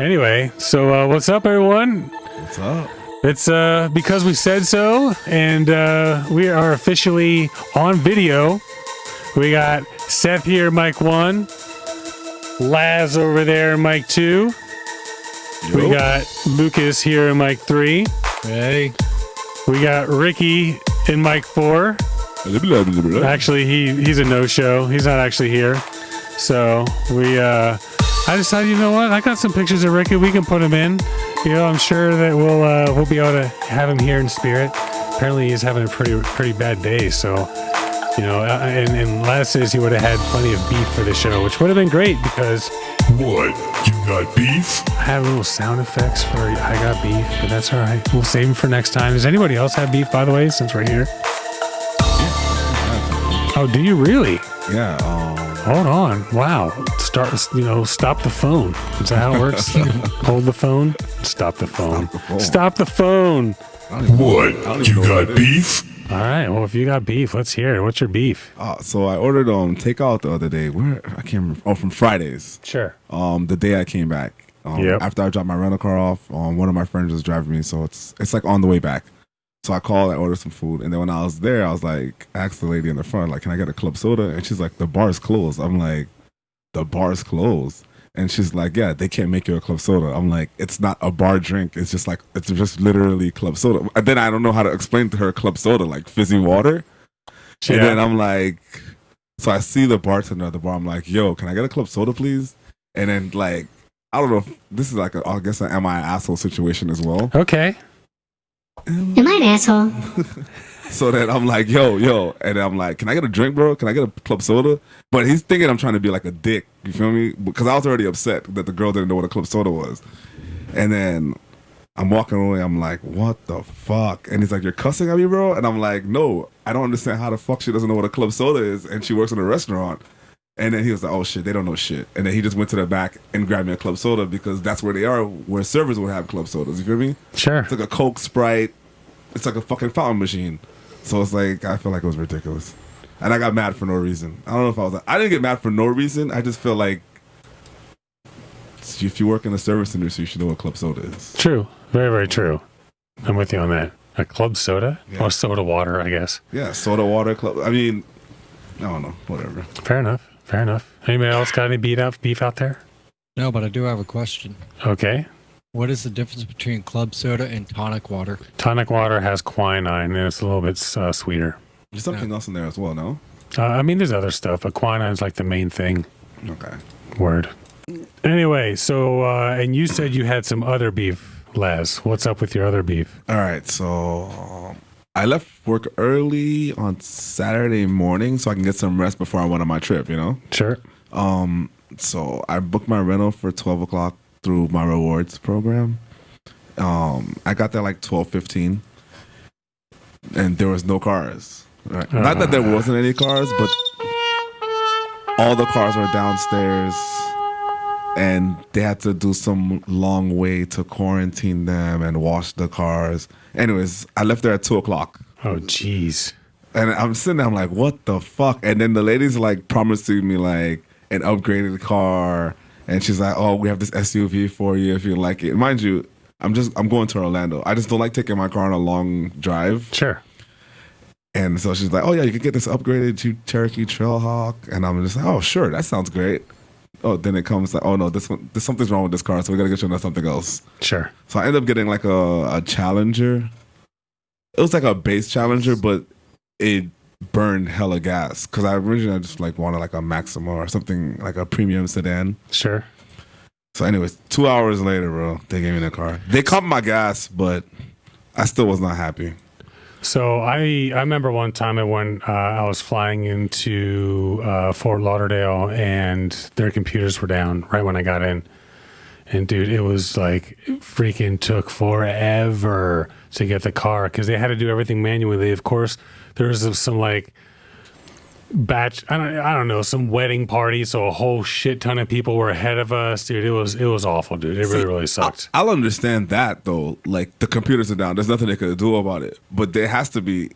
Anyway, so what's up, everyone? What's up? It's because we said so, and we are officially on video. We got Seth here, mic 1. Laz over there, mic 2. Yo. We got Lucas here in mic 3. Hey. We got Ricky in mic 4. Actually, he's a no-show. He's not actually here. So I decided, you know what? I got some pictures of Ricky. We can put him in. You know, I'm sure that we'll be able to have him here in spirit. Apparently, he's having a pretty bad day. So, you know, and Laz says he would have had plenty of beef for the show, which would have been great because. What? You got beef? I have little sound effects for I got beef, but that's all right. We'll save them for next time. Does anybody else have beef, by the way, since we're here? Oh, do you really? Yeah. Hold on. Wow. Stop the phone. Is that how it works? Hold the phone. Stop the phone. Stop the phone. What? You got beef? All right. Well, if you got beef, let's hear it. What's your beef? So I ordered takeout the other day. Where I can't remember. Oh, from Fridays. Sure. The day I came back. Yep. After I dropped my rental car off, one of my friends was driving me, so it's like on the way back. So I called, I ordered some food, and then when I was there, I was like, asked the lady in the front, like, can I get a club soda? And she's like, the bar's closed. I'm like, the bar's closed? And she's like, yeah, they can't make you a club soda. I'm like, it's not a bar drink. It's just literally club soda. And then I don't know how to explain to her club soda, like fizzy water. Yeah. And then I'm like, so I see the bartender at the bar. I'm like, yo, can I get a club soda, please? And then like, I don't know if this is like, I guess an am I an asshole situation as well. Okay. Am I an asshole? So then I'm like, yo. And I'm like, can I get a drink, bro? Can I get a club soda? But he's thinking I'm trying to be like a dick. You feel me? Because I was already upset that the girl didn't know what a club soda was. And then I'm walking away. I'm like, what the fuck? And he's like, you're cussing at me, bro? And I'm like, no, I don't understand how the fuck she doesn't know what a club soda is. And she works in a restaurant. And then he was like, oh shit, they don't know shit. And then he just went to the back and grabbed me a club soda because that's where they are, where servers would have club sodas. You feel me? Sure. It's like a Coke, Sprite. It's like a fucking fountain machine. So it's like, I feel like it was ridiculous. And I got mad for no reason. I don't know if I was like, I didn't get mad for no reason. I just feel like if you work in the service industry, you should know what club soda is. True. Very, very true. I'm with you on that. A club soda? Yeah. Or soda water, I guess. Yeah, soda water club. I mean, I don't know. Whatever. Fair enough. Anybody else got any beef out there? No, but I do have a question. Okay. What is the difference between club soda and tonic water? Tonic water has quinine, and it's a little bit sweeter. There's something else in there as well, no? I mean, there's other stuff, but quinine's like the main thing. Okay. Word. Anyway, so, and you said you had some other beef, Laz. What's up with your other beef? All right, so I left work early on Saturday morning so I can get some rest before I went on my trip, you know? Sure. So I booked my rental for 12 o'clock through my rewards program. I got there like 12:15, and there was no cars. Right? Not that there wasn't any cars, but all the cars were downstairs, and they had to do some long way to quarantine them and wash the cars. Anyways, I left there at 2 o'clock. Oh, jeez. And I'm sitting there, I'm like, what the fuck? And then the lady's like promising me like an upgraded car. And she's like, oh, we have this SUV for you if you like it. And mind you, I'm going to Orlando. I just don't like taking my car on a long drive. Sure. And so she's like, oh, yeah, you can get this upgraded Cherokee Trailhawk. And I'm just like, oh, sure, that sounds great. Oh, then it comes like, oh, no, there's something's wrong with this car, so we got to get you another something else. Sure. So I ended up getting like a Challenger. It was like a base Challenger, but it burned hella gas because I originally just like wanted like a Maxima or something like a premium sedan. Sure. So anyways, 2 hours later, bro, they gave me the car. They cut my gas, but I still was not happy. So I remember one time when I was flying into Fort Lauderdale and their computers were down right when I got in. And dude, it was like freaking took forever to get the car because they had to do everything manually. Of course, there was some like batch, I don't know, some wedding party. So a whole shit ton of people were ahead of us, dude. It was awful, dude. It really sucked. I'll understand that though. Like the computers are down. There's nothing they could do about it. But there has to be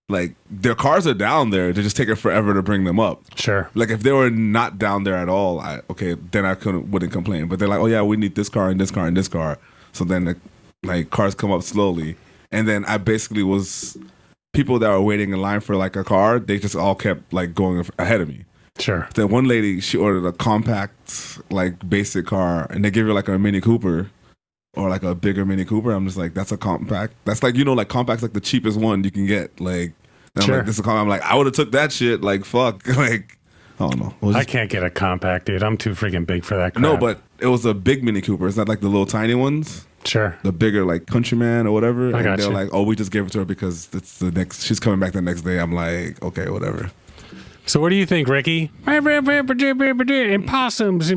like their cars are down there. They just take it forever to bring them up. Sure. Like if they were not down there at all, then I wouldn't complain. But they're like, oh yeah, we need this car and this car and this car. So then like cars come up slowly, and then I basically was people that were waiting in line for like a car. They just all kept like going ahead of me. Sure. Then one lady, she ordered a compact like basic car, and they gave her like a Mini Cooper. Or like a bigger Mini Cooper. I'm just like, that's a compact. That's like, like compact's like the cheapest one you can get. Like, and sure. I'm like, this is a compact. I'm like, I would have took that shit. Like, fuck. Like, I don't know. I can't get a compact, dude. I'm too freaking big for that crap. No, but it was a big Mini Cooper. It's not like the little tiny ones. Sure. The bigger like Countryman or whatever. I got they're you. like, oh, we just gave it to her because it's the next. She's coming back the next day. I'm like, okay, whatever. So what do you think, Ricky? And possums.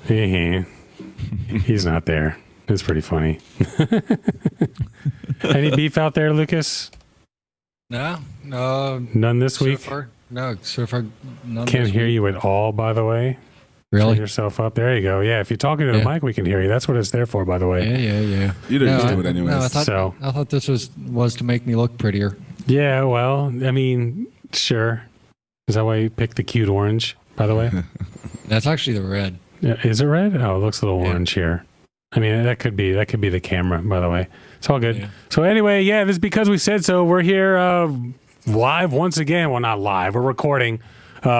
He's not there. It's pretty funny. Any beef out there, Lucas? No. None this week? So far, none. Can't hear you at all, by the way. Really? Turn yourself up. There you go. Yeah, if you're talking to the mic, we can hear you. That's what it's there for, by the way. Yeah. You didn't do it anyways. No, I thought this was to make me look prettier. Yeah, well, I mean, sure. Is that why you picked the cute orange, by the way? That's actually the red. Yeah, is it red? Oh, it looks a little orange here. I mean, that could be the camera, by the way. It's all good. Yeah. So anyway, this is Because We Said So. We're here live once again. Well, not live. We're recording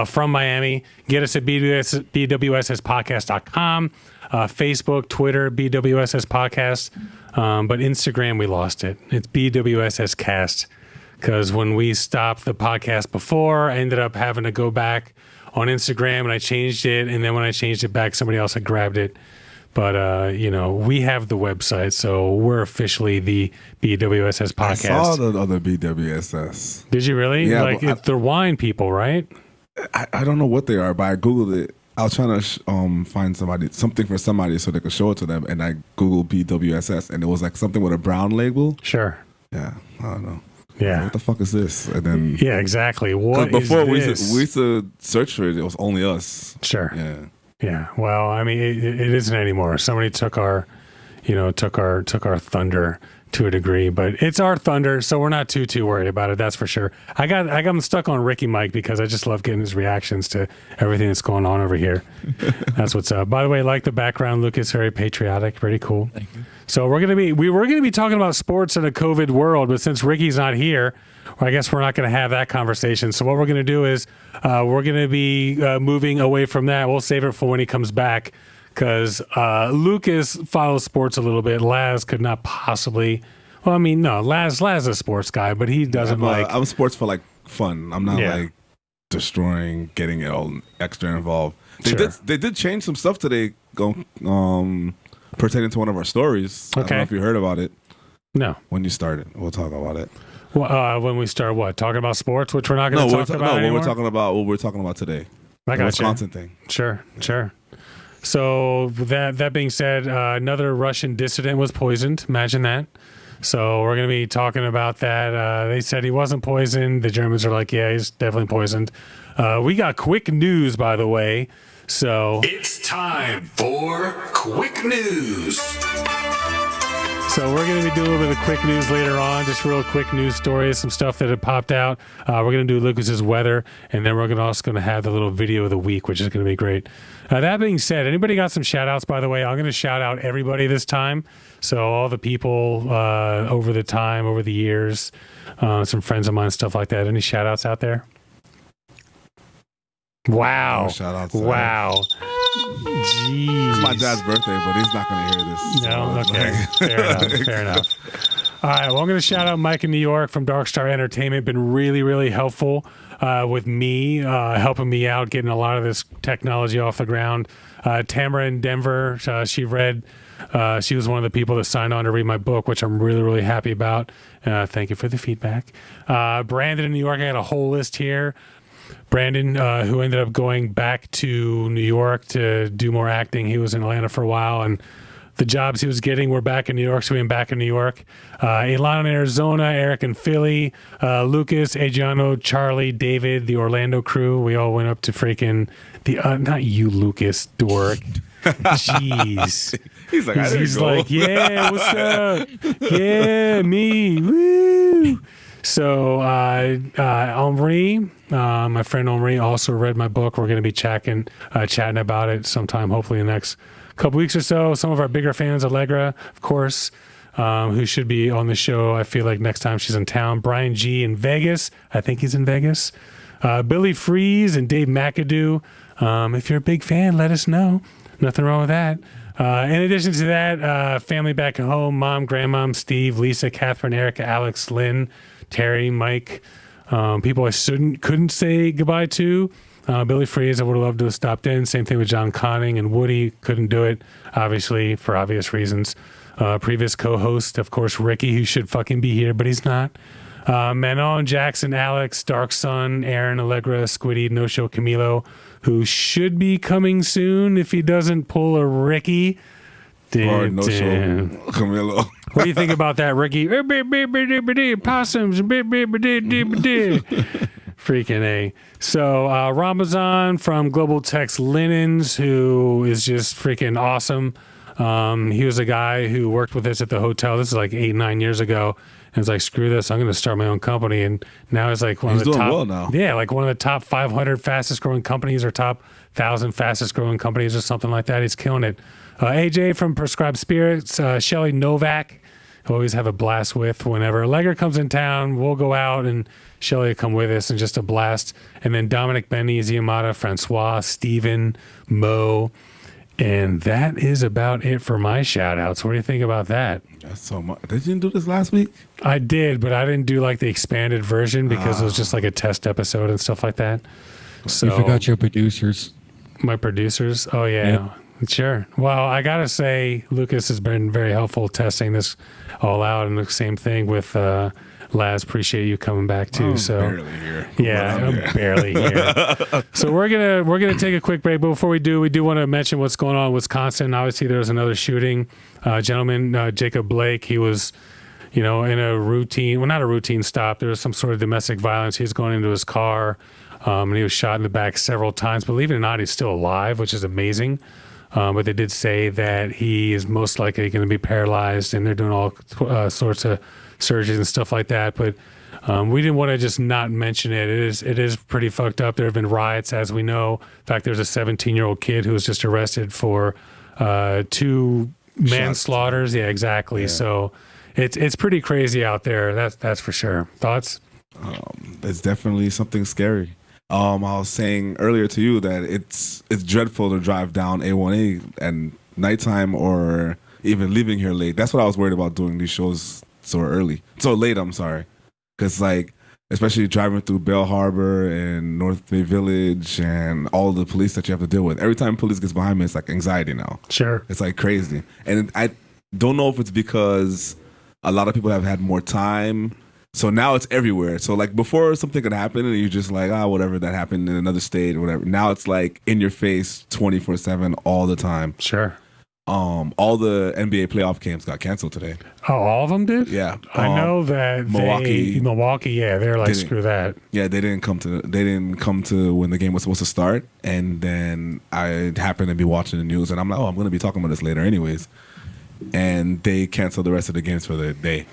from Miami. Get us at bwsspodcast.com. Facebook, Twitter, BWSS Podcast. But Instagram, we lost it. It's BWSS Cast. Because when we stopped the podcast before, I ended up having to go back on Instagram and I changed it. And then when I changed it back, somebody else had grabbed it. But, we have the website, so we're officially the BWSS Podcast. I saw the other BWSS. Did you really? Yeah. They're wine people, right? I don't know what they are, but I Googled it. I was trying to find something for somebody so they could show it to them. And I Googled BWSS, and it was like something with a brown label. Sure. Yeah, I don't know. Yeah. What the fuck is this? And then exactly. What before is this? we used to search for it. It was only us. Sure. Yeah. Yeah. Well, I mean, it isn't anymore. Somebody took our thunder to a degree, but it's our thunder, so we're not too worried about it. That's for sure. I got him stuck on Ricky Mike because I just love getting his reactions to everything that's going on over here. That's what's up. By the way, like the background, Lucas, very patriotic, pretty cool. Thank you. So we were gonna be talking about sports in a COVID world, but since Ricky's not here, I guess we're not going to have that conversation. So what we're going to do is we're going to be moving away from that. We'll save it for when he comes back because Lucas follows sports a little bit. Laz could not possibly. Well, I mean, no, Laz is a sports guy, but he doesn't I'm sports for like fun. I'm not like destroying, getting it all extra involved. They did change some stuff today pertaining to one of our stories. Okay. I don't know if you heard about it. No. When you started, we'll talk about it. Well, when we start talking about sports, which we're not going to talk about anymore? We're talking about what we're talking about today. I got the Wisconsin thing. Sure. So that being said, another Russian dissident was poisoned. Imagine that. So we're going to be talking about that. They said he wasn't poisoned. The Germans are like, yeah, he's definitely poisoned. We got quick news, by the way. So it's time for quick news. So we're going to be doing a little bit of quick news later on, just real quick news stories, some stuff that had popped out. We're going to do Lucas's weather, and then we're also going to have the little video of the week, which is going to be great. That being said, anybody got some shout outs, by the way? I'm going to shout out everybody this time. So all the people over the years, some friends of mine, stuff like that. Any shout outs out there? Wow. No shout outs. Wow. Jeez. It's my dad's birthday, but he's not going to hear this. No? Okay. Fair enough. All right. Well, I'm going to shout out Mike in New York from Dark Star Entertainment. Been really, really helpful with me, helping me out, getting a lot of this technology off the ground. Tamara in Denver, she was one of the people that signed on to read my book, which I'm really, really happy about. Thank you for the feedback. Brandon in New York, I got a whole list here. Brandon, who ended up going back to New York to do more acting. He was in Atlanta for a while, and the jobs he was getting were back in New York, so he went back in New York. Ilana in Arizona, Eric in Philly, Lucas, Adriano, Charlie, David, the Orlando crew. We all went up to freaking not you, Lucas, dork. Jeez. He's like, I didn't he's go. like, yeah, what's up? Yeah, me. Woo. So Henri, my friend Henri, also read my book. We're going to be chatting about it sometime, hopefully in the next couple weeks or so. Some of our bigger fans, Allegra, of course, who should be on the show, I feel like next time she's in town. Brian G. in Vegas. I think he's in Vegas. Billy Freeze and Dave McAdoo. If you're a big fan, let us know. Nothing wrong with that. In addition to that, family back at home, mom, grandmom, Steve, Lisa, Catherine, Erica, Alex, Lynn, Terry, Mike, people I couldn't say goodbye to. Billy Freeze, I would have loved to have stopped in. Same thing with John Conning and Woody. Couldn't do it, obviously, for obvious reasons. Previous co-host, of course, Ricky, who should fucking be here, but he's not. Manon, Jackson, Alex, Dark Sun, Aaron, Allegra, Squiddy, No Show, Camilo, who should be coming soon if he doesn't pull a Ricky. Or No Show, Camilo. What do you think about that, Ricky? Possums. Freaking A. So Ramazan from Global Text Linens, who is just freaking awesome. He was a guy who worked with us at the hotel. This is like 8-9 years ago. And it's like, screw this, I'm going to start my own company. And now it's like one of the top. Well now. Yeah, like one of the top 500 fastest growing companies or top 1,000 fastest growing companies or something like that. He's killing it. AJ from Prescribed Spirits, Shelly Novak, who always have a blast with whenever Allegra comes in town. We'll go out and Shelly will come with us and just a blast. And then Dominic, Benny, Ziamata, Francois, Steven, Mo. And that is about it for my shout outs. What do you think about that? That's so much. Did you do this last week? I did, but I didn't do like the expanded version because it was just like a test episode and stuff like that. So You forgot your producers. My producers? Oh, yeah. Sure. Well, I got to say, Lucas has been very helpful testing this all out. And the same thing with Laz. Appreciate you coming back too. I'm so barely here. Yeah, I'm barely here. So we're gonna take a quick break. But before we do want to mention what's going on in Wisconsin. Obviously, there was another shooting. Gentleman, Jacob Blake, he was, in a routine, well, not a routine stop. There was some sort of domestic violence. He was going into his car, and he was shot in the back several times. Believe it or not, he's still alive, which is amazing. But they did say that he is most likely going to be paralyzed, and they're doing all sorts of surgeries and stuff like that. But we didn't want to just not mention it. It is pretty fucked up. There have been riots, as we know. In fact, there's a 17-year-old kid who was just arrested for 2 manslaughters. Yeah, exactly. Yeah. So it's pretty crazy out there. That's for sure. Thoughts? It's definitely something scary. I was saying earlier to you that it's dreadful to drive down A1A at nighttime or even leaving here late. That's what I was worried about doing these shows so late. I'm sorry, because like especially driving through Bell Harbor and North Bay Village and all the police that you have to deal with. Every time police gets behind me, it's like anxiety now. Sure, it's like crazy, and I don't know if it's because a lot of people have had more time. So now it's everywhere. So like before something could happen and you're just like, whatever, that happened in another state or whatever. Now it's like in your face 24/7 all the time. Sure. All the NBA playoff games got canceled today. Oh, all of them did? Yeah. I know that Milwaukee, yeah, they're like, screw that. Yeah, they didn't come to when the game was supposed to start. And then I happened to be watching the news and I'm like, I'm going to be talking about this later anyways. And they canceled the rest of the games for the day.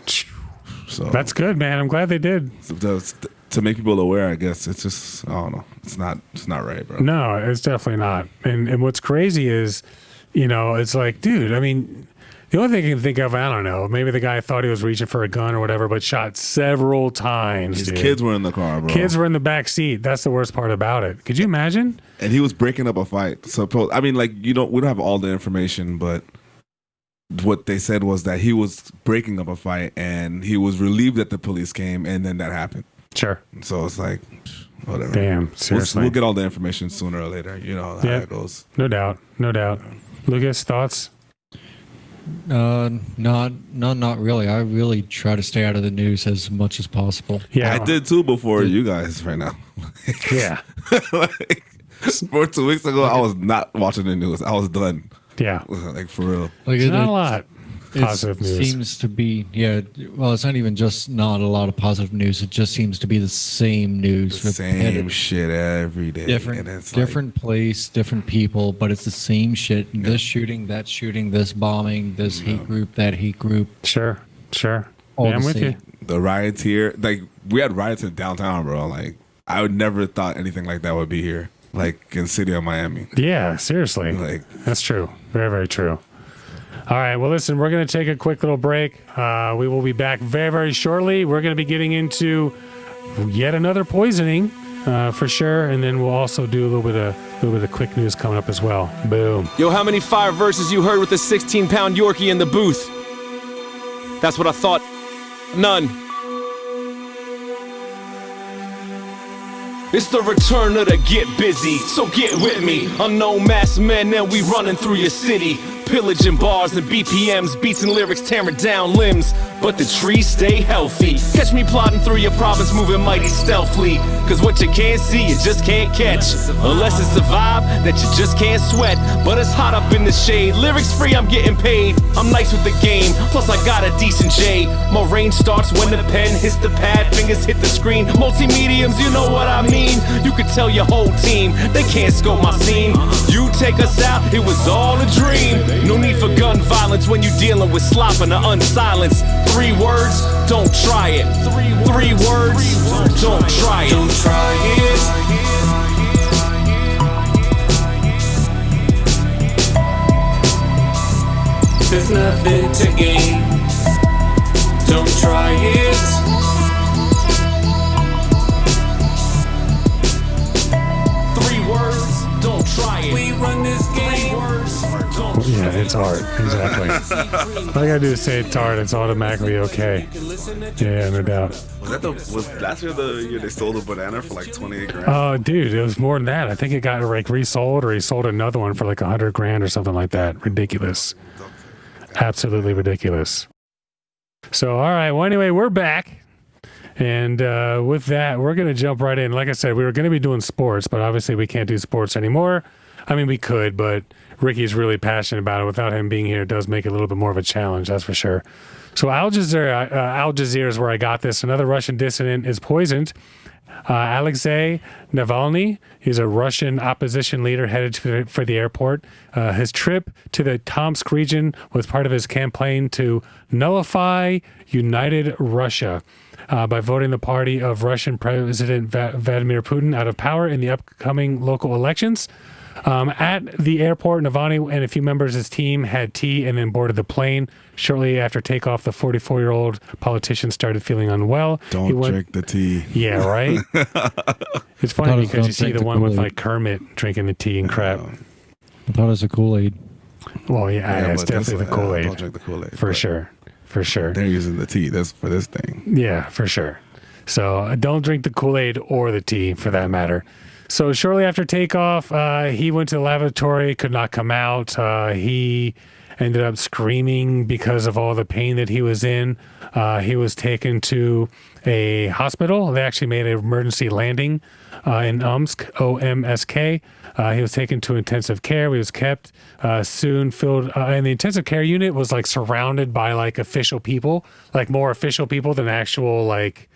So that's good, man. I'm glad they did. To make people aware, I guess it's just, I don't know. It's not right, bro. No, it's definitely not. And what's crazy is, it's like, dude, I mean, the only thing I can think of, I don't know, maybe the guy thought he was reaching for a gun or whatever, but shot several times. His kids were in the car, bro. Kids were in the back seat. That's the worst part about it. Could you imagine? And he was breaking up a fight. So, I mean, like, we don't have all the information, but what they said was that he was breaking up a fight and he was relieved that the police came and then that happened. Sure. So it's like, whatever. Damn, seriously. We'll get all the information sooner or later. You know how it goes. No doubt. Lucas, thoughts? Not really. I really try to stay out of the news as much as possible. Yeah. I did too before you guys right now. Yeah. For 2 weeks ago, I was not watching the news. I was done. Yeah. Like for real. It's not a lot. positive news. Seems to be, yeah. Well, it's not even just not a lot of positive news. It just seems to be the same news. The same shit every day. Different place, different people, but it's the same shit. Yeah. This shooting, that shooting, this bombing, this hate group, that hate group. Sure. I'm with you. The riots here, like we had riots in downtown, bro. Like I would never thought anything like that would be here, like in city of Miami. Yeah, seriously. Like that's true. Very, very true. All right. Well, listen, we're going to take a quick little break. We will be back very, very shortly. We're going to be getting into yet another poisoning for sure, and then we'll also do a little bit of quick news coming up as well. Boom. Yo, how many fire verses you heard with the 16-pound Yorkie in the booth? That's what I thought. None. It's the return of the Get Busy, so get with me. Unknown masked men, and we running through your city. Pillaging bars and BPMs, beats and lyrics tearing down limbs. But the trees stay healthy. Catch me plodding through your province, moving mighty stealthily. Cause what you can't see, you just can't catch. Unless it's a vibe that you just can't sweat. But it's hot up in the shade, lyrics free, I'm getting paid. I'm nice with the game, plus I got a decent J. My range starts when the pen hits the pad, fingers hit the screen. Multi-mediums, you know what I mean. You could tell your whole team, they can't scope my scene. You take us out, it was all a dream. No need for gun violence when you dealing with slop and the unsilenced. 3 words, don't try it. 3 words, don't try it. Don't try it. There's nothing to gain. Don't try it. We run this game. Yeah, it's art. Exactly. All I gotta do is say it's art. It's automatically okay. Yeah, no doubt. Was last year the year they stole the banana for like 28 grand? Oh, dude, it was more than that. I think it got like resold, or he sold another one for like 100 grand or something like that. Ridiculous. Absolutely ridiculous. So, all right. Well, anyway, we're back. And with that, we're going to jump right in. Like I said, we were going to be doing sports, but obviously we can't do sports anymore. I mean, we could, but Ricky's really passionate about it. Without him being here, it does make it a little bit more of a challenge, that's for sure. So Al Jazeera is where I got this. Another Russian dissident is poisoned. Alexei Navalny, he's a Russian opposition leader headed for the airport. His trip to the Tomsk region was part of his campaign to nullify United Russia. By voting the party of Russian President Vladimir Putin out of power in the upcoming local elections. At the airport, Navalny and a few members of his team had tea and then boarded the plane. Shortly after takeoff, the 44-year-old politician started feeling unwell. Don't drink the tea. Yeah, right? It's funny because you see the one with like Kermit drinking the tea and crap. I thought it was a Kool-Aid. Well, yeah it's definitely the Kool-Aid. Don't drink the Kool-Aid. For sure. They're using the tea for this thing. Yeah, for sure. So don't drink the Kool-Aid or the tea for that matter. So shortly after takeoff, he went to the lavatory, could not come out. He ended up screaming because of all the pain that he was in. He was taken to a hospital. They actually made an emergency landing in Omsk, OMSK. He was taken to intensive care. He was kept soon filled, and the intensive care unit was like surrounded by like official people, like more official people than actual like,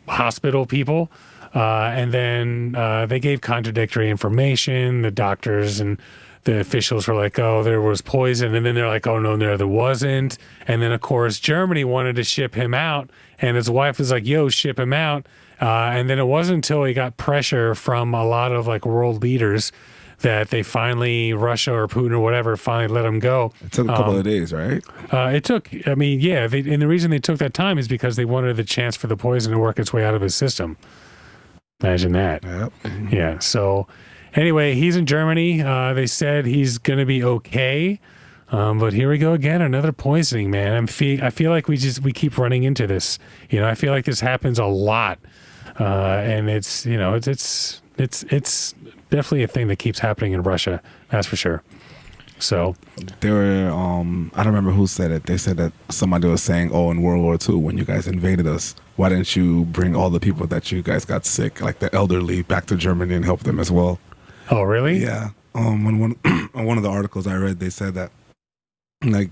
hospital people. And then they gave contradictory information. The doctors and the officials were like, oh, there was poison. And then they're like, oh, no, there wasn't. And then, of course, Germany wanted to ship him out. And his wife was like, yo, ship him out. And then it wasn't until he got pressure from a lot of like world leaders that they finally, Russia or Putin or whatever, finally let him go. It took a couple of days, right? And the reason they took that time is because they wanted the chance for the poison to work its way out of his system. Imagine that. Yep. Yeah. So anyway, he's in Germany. They said he's going to be okay. But here we go again. Another poisoning, man. I feel like we keep running into this. I feel like this happens a lot. And it's definitely a thing that keeps happening in Russia. That's for sure. So there were, I don't remember who said it. They said that somebody was saying, oh, in World War II, when you guys invaded us, why didn't you bring all the people that you guys got sick, like the elderly, back to Germany and help them as well? Oh, really? Yeah. On one of the articles I read, they said that, like,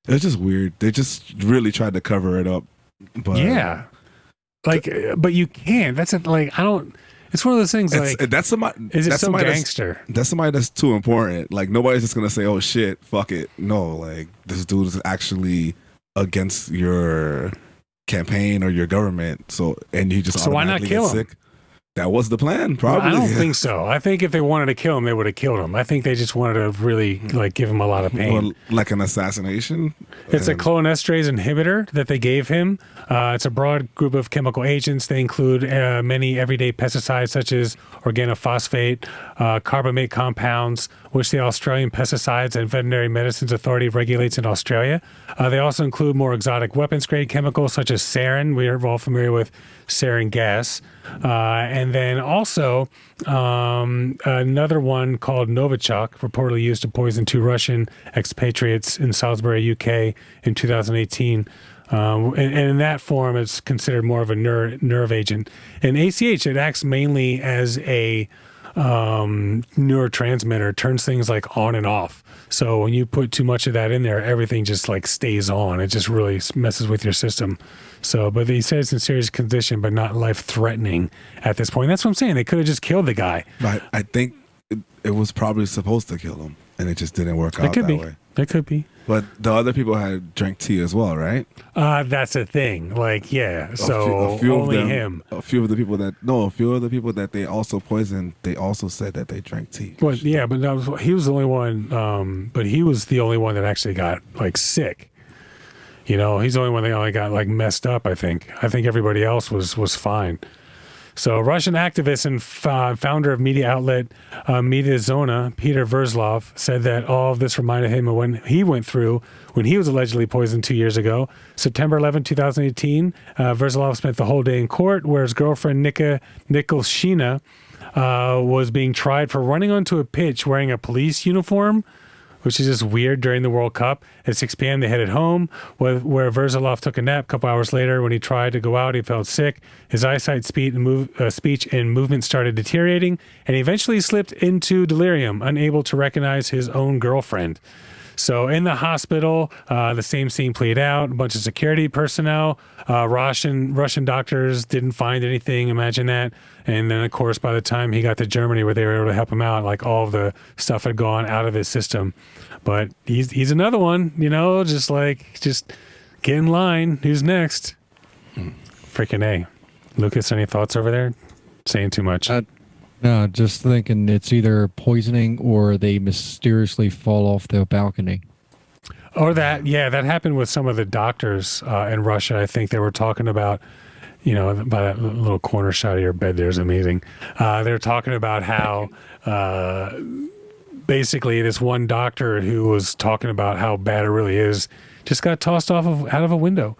It's just weird. They just really tried to cover it up. But Yeah. Like, but you can't. That's like, I don't, it's one of those things like, that's somebody. is it that's so somebody gangster? That's somebody that's too important. Like nobody's just gonna say, "Oh shit, fuck it." No, like this dude is actually against your campaign or your government. So and you just So why not automatically kill get him? sick. That was the plan, probably. I don't think so. I think if they wanted to kill him, they would have killed him. I think they just wanted to really like give him a lot of pain. Or like an assassination. It's a And- cholinesterase inhibitor that they gave him. It's a broad group of chemical agents. They include many everyday pesticides such as organophosphate, carbamate compounds, which the Australian Pesticides and Veterinary Medicines Authority regulates in Australia. They also include more exotic weapons-grade chemicals such as sarin. We are all familiar with sarin gas. And then also another one called Novichok, reportedly used to poison 2 Russian expatriates in Salisbury, UK in 2018. And in that form, it's considered more of a nerve agent. And ACH, it acts mainly as a neurotransmitter, turns things like on and off. So when you put too much of that in there, everything just like stays on. It just really messes with your system. So, but he said it's in serious condition, but not life threatening at this point. That's what I'm saying. They could have just killed the guy. But I think it was probably supposed to kill him, and it just didn't work out that way. It could be. But the other people had drank tea as well, right? That's a thing. Like, yeah. So a few only of them, him. A few of the people that they also poisoned, they also said that they drank tea. Well, yeah, but he was the only one. But he was the only one that actually got like sick. You know, he's the only one that only got like messed up. I think everybody else was fine. So, Russian activist and founder of media outlet Media Zona, Peter Verzlov, said that all of this reminded him of when he went through when he was allegedly poisoned 2 years ago. September 11, 2018, Verzlov spent the whole day in court, where his girlfriend Nika Nikolshina was being tried for running onto a pitch wearing a police uniform, which is just weird during the World Cup. At 6 p.m., they headed home, where Verzlov took a nap. A couple hours later, when he tried to go out, he felt sick. His eyesight, speech, and movement started deteriorating, and he eventually slipped into delirium, unable to recognize his own girlfriend. So in the hospital, the same scene played out. A bunch of security personnel, Russian doctors didn't find anything. Imagine that. And then, of course, by the time he got to Germany, where they were able to help him out, like all of the stuff had gone out of his system. But he's another one, you know, just get in line. Who's next? Freaking A. Lucas, any thoughts over there? Saying too much. No, just thinking it's either poisoning or they mysteriously fall off the balcony. Or that happened with some of the doctors in Russia. I think they were talking about, you know, by that little corner shot of your bed there is amazing. They were talking about how basically this one doctor who was talking about how bad it really is just got tossed out of a window.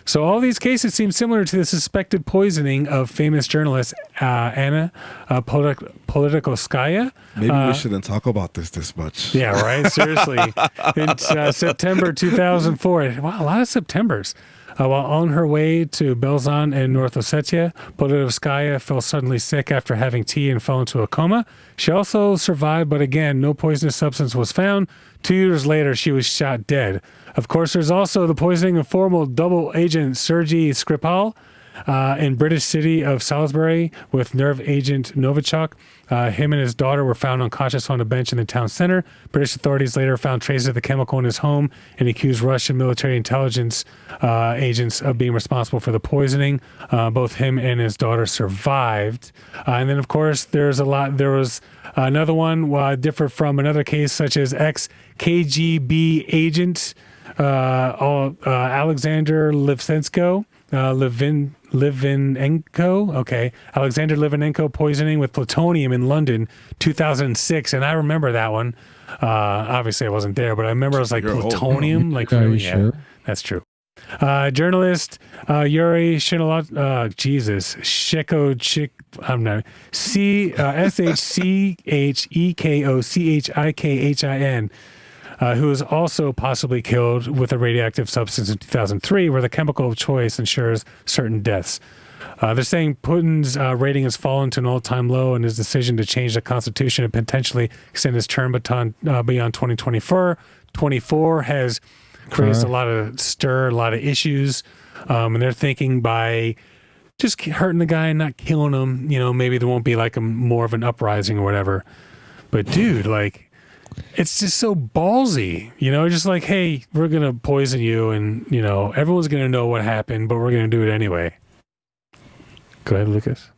So all these cases seem similar to the suspected poisoning of famous journalist Anna Politkovskaya. Maybe we shouldn't talk about this much. Yeah, right? Seriously. In September 2004. Wow, a lot of Septembers. While on her way to Belzan in North Ossetia, Politkovskaya fell suddenly sick after having tea and fell into a coma. She also survived, but again, no poisonous substance was found. 2 years later, she was shot dead. Of course, there's also the poisoning of former double agent Sergei Skripal in British city of Salisbury with nerve agent Novichok. Him and his daughter were found unconscious on a bench in the town center. British authorities later found traces of the chemical in his home and accused Russian military intelligence agents of being responsible for the poisoning. Both him and his daughter survived. And then, of course, there was another one different from another case, such as ex-KGB agent Alexander Livsenko. Alexander Litvinenko poisoning with plutonium in London, 2006, and I remember that one. Obviously, I wasn't there, but I remember it was like plutonium. Like, Are you really, sure? that's true. Journalist Yuri Shechkochik. I'm not Shechekochin. Who was also possibly killed with a radioactive substance in 2003, where the chemical of choice ensures certain deaths. They're saying Putin's rating has fallen to an all-time low, and his decision to change the constitution and potentially extend his term beyond 2024 has creates a lot of stir, a lot of issues. And they're thinking by just hurting the guy and not killing him, maybe there won't be like more of an uprising or whatever. But dude, like, it's just so ballsy, just like, hey, we're going to poison you and, everyone's going to know what happened, but we're going to do it anyway. Go ahead, Lucas.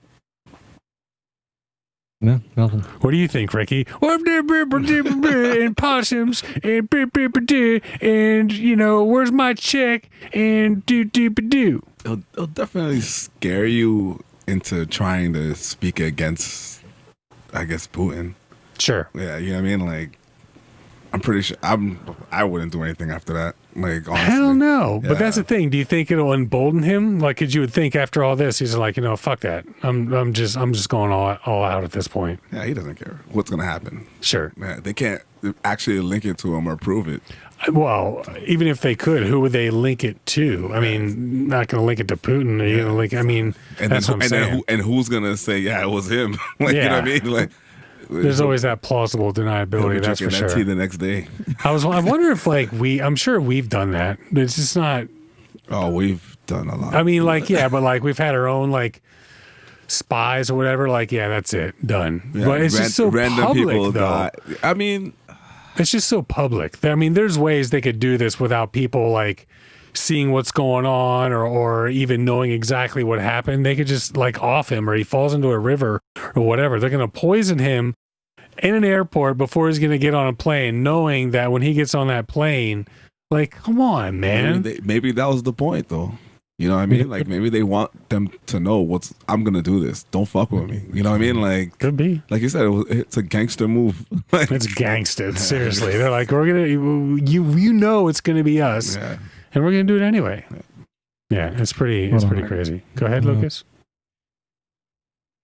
No, nothing. What do you think, Ricky? And possums and where's my check and do. It'll definitely scare you into trying to speak against, I guess, Putin. Sure. Yeah, you know what I mean? Like, I'm pretty sure I wouldn't do anything after that. Like, honestly. Hell no. Yeah. But that's the thing. Do you think it'll embolden him? Like, because you would think after all this, he's like, fuck that. I'm just going all out at this point. Yeah, he doesn't care what's gonna happen. Sure. Yeah, they can't actually link it to him or prove it. Well, even if they could, who would they link it to? I mean, not going to link it to Putin. Are you going to link? I mean, that's what I'm saying. And who's gonna say, yeah, it was him? Like, you know what I mean? Like, there's always that plausible deniability. That's for sure. Tea the next day. I wonder if I'm sure we've done that. It's just not. Oh, we've done a lot. I mean, like, yeah, but like we've had our own like spies or whatever. Like, yeah, that's it, done. Yeah, but it's just so random public, people though. die. I mean, it's just so public. I mean, there's ways they could do this without people like seeing what's going on or even knowing exactly what happened. They could just like off him or he falls into a river or whatever. They're going to poison him in an airport before he's going to get on a plane, knowing that when he gets on that plane, like, come on, man. Maybe that was the point, though. You know what I mean? Like, maybe they want them to know I'm going to do this. Don't fuck with me. You know what I mean? Like, could be. Like you said, it's a gangster move. Like, it's gangster. Seriously. They're like, we're going to, you know, it's going to be us. Yeah. And we're going to do it anyway. Yeah, it's pretty crazy. Go ahead, Lucas.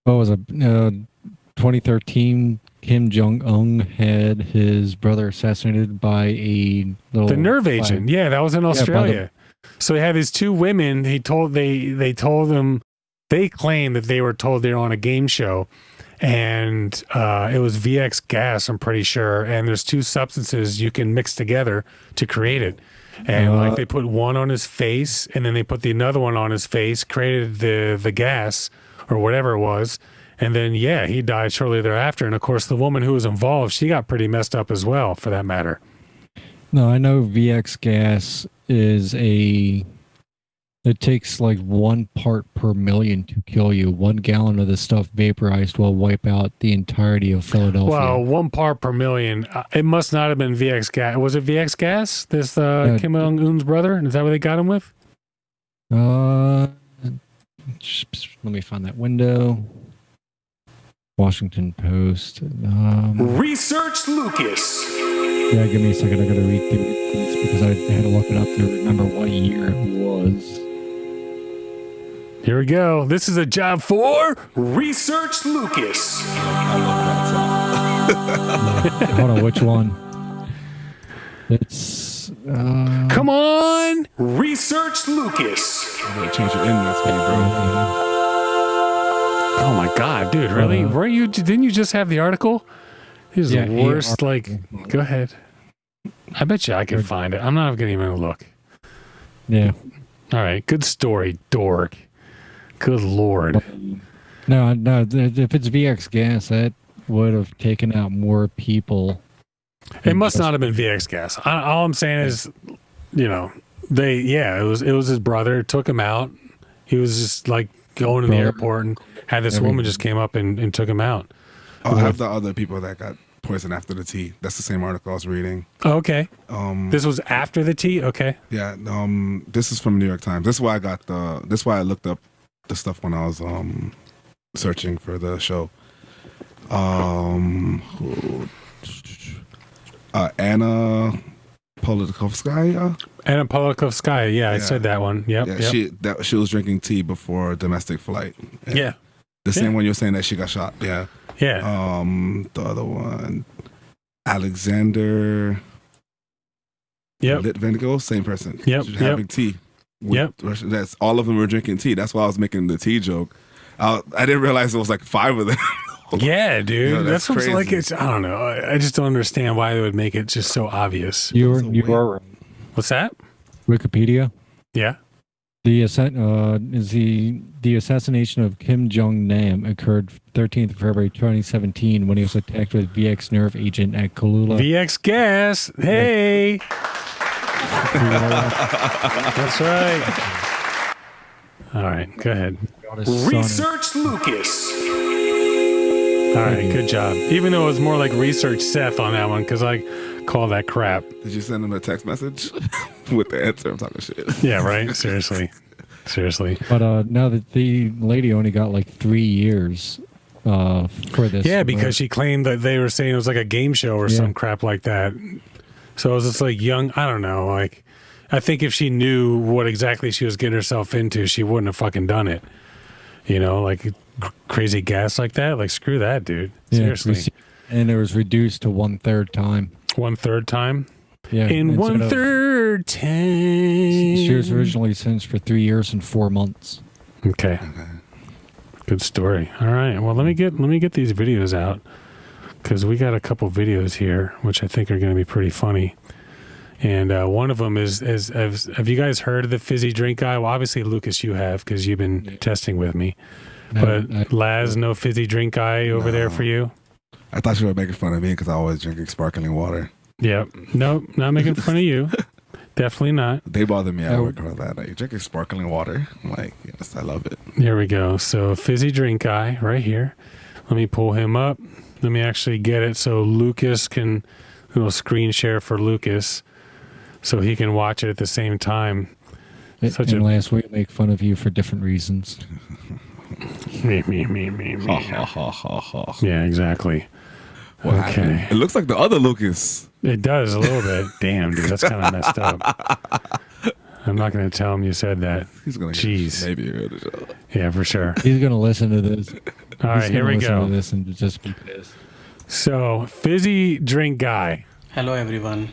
What was it? 2013, Kim Jong-un had his brother assassinated by the nerve agent. Yeah, that was in Australia. So he had these two women. They claimed that they were told they were on a game show, and it was VX gas, I'm pretty sure. And there's two substances you can mix together to create it. And like they put one on his face, and then they put the another one on his face, created the gas or whatever it was. And then, yeah, he died shortly thereafter. And of course, the woman who was involved, she got pretty messed up as well, for that matter. No, I know VX gas is it takes like 1 part per million to kill you. 1 gallon of the stuff vaporized will wipe out the entirety of Philadelphia. Well, 1 part per million. It must not have been VX gas. Was it VX gas? This Kim Jong-un's brother? Is that what they got him with? Let me find that window. Washington Post. Research Lucas. Yeah, give me a second. I gotta read through this because I had to look it up to remember what year it was. Here we go. This is a job for Research Lucas. Hold on, which one? It's come on, Research Lucas. I'm gonna change your internet speed, bro. Oh my God, dude! Really? Didn't you just have the article? This is the worst. Like, go ahead. I bet you I can find it. I'm not gonna even look. Yeah. All right. Good story, dork. Good Lord. No. If it's VX gas, that would have taken out more people. It must not have been VX gas. All I'm saying is, it was his brother. Took him out. He was just like going to the airport and had this woman just came up and took him out. I have the other people that got poisoned after the tea. That's the same article I was reading. Oh, okay. This was after the tea? Okay. Yeah. This is from New York Times. This is why I looked up the stuff when I was searching for the show. Anna Politkovskaya. Anna Politkovskaya. Yeah, I said that one. Yep. Yeah, she was drinking tea before a domestic flight. Yeah. The same one you're saying that she got shot. Yeah. Yeah. The other one, Alexander. Yep. Litvenko, same person. Yep. Having tea. That's all of them were drinking tea. That's why I was making the tea joke. I didn't realize it was like 5 of them. Yeah, dude. That's what's crazy. like. I don't know. I just don't understand why they would make it just so obvious. You are right. What's that? Wikipedia. Yeah. The assassination of Kim Jong-nam occurred 13th of February 2017 when he was attacked with VX nerve agent at Kalula. VX gas. Hey. That's right. All right. Go ahead. Research Lucas. All right. Good job. Even though it was more like research Seth on that one because I call that crap. Did you send him a text message with the answer? I'm talking shit. Yeah, right? Seriously. But now that the lady only got like 3 years for this. Yeah, because she claimed that they were saying it was like a game show or some crap like that. So it was just like young, I don't know. Like, I think if she knew what exactly she was getting herself into, she wouldn't have fucking done it. You know, like crazy gas like that. Like, screw that, dude. Seriously. And it was reduced to 1/3 time. 1/3 time? Yeah. In 1/3 time. She was originally sentenced for 3 years and 4 months. Okay. Good story. All right. Well, let me get these videos out because we got a couple videos here, which I think are going to be pretty funny. And one of them is have you guys heard of the fizzy drink guy? Well, obviously, Lucas, you have because you've been testing with me. But Laz, no fizzy drink guy over there for you? I thought you were making fun of me because I always drinking sparkling water. Yep. Nope. Not making fun of you. Definitely not. They bother me at work about that. Like, you're drinking sparkling water. I'm like, yes, I love it. Here we go. So fizzy drink guy right here. Let me pull him up. Let me actually get it so Lucas can little screen share for Lucas so he can watch it at the same time. Last week make fun of you for different reasons. Me. Ha, ha, ha, ha. Yeah, exactly. What happened? It looks like the other Lucas. It does a little bit. Damn, dude, that's kind of messed up. I'm not going to tell him you said that. He's going to Jeez. maybe hear the show. Yeah, for sure. He's going to listen to this. All right, here we go. To this and just be pissed. So, fizzy drink guy. Hello everyone.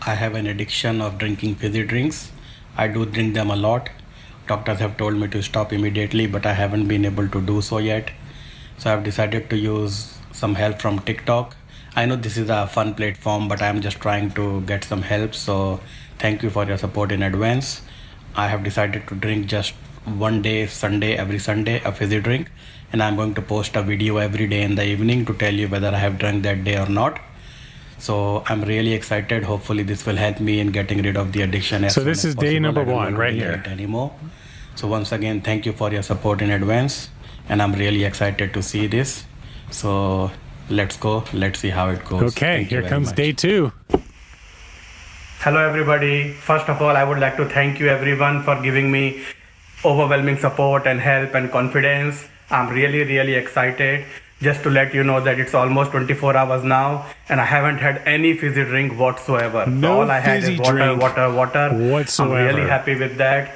I have an addiction of drinking fizzy drinks. I do drink them a lot. Doctors have told me to stop immediately, but I haven't been able to do so yet. So I've decided to use some help from TikTok. I know this is a fun platform, but I'm just trying to get some help. So thank you for your support in advance. I have decided to drink just one day, every Sunday, a fizzy drink. And I'm going to post a video every day in the evening to tell you whether I have drunk that day or not. So I'm really excited. Hopefully this will help me in getting rid of the addiction. So this is day number 1 right here. Anymore. So once again, thank you for your support in advance. And I'm really excited to see this. So let's go. Let's see how it goes. Okay, here comes day 2. Hello everybody. First of all, I would like to thank you everyone for giving me overwhelming support and help and confidence. I'm really excited. Just to let you know that it's almost 24 hours now and I haven't had any fizzy drink whatsoever. No all I had is water whatsoever. I'm really happy with that.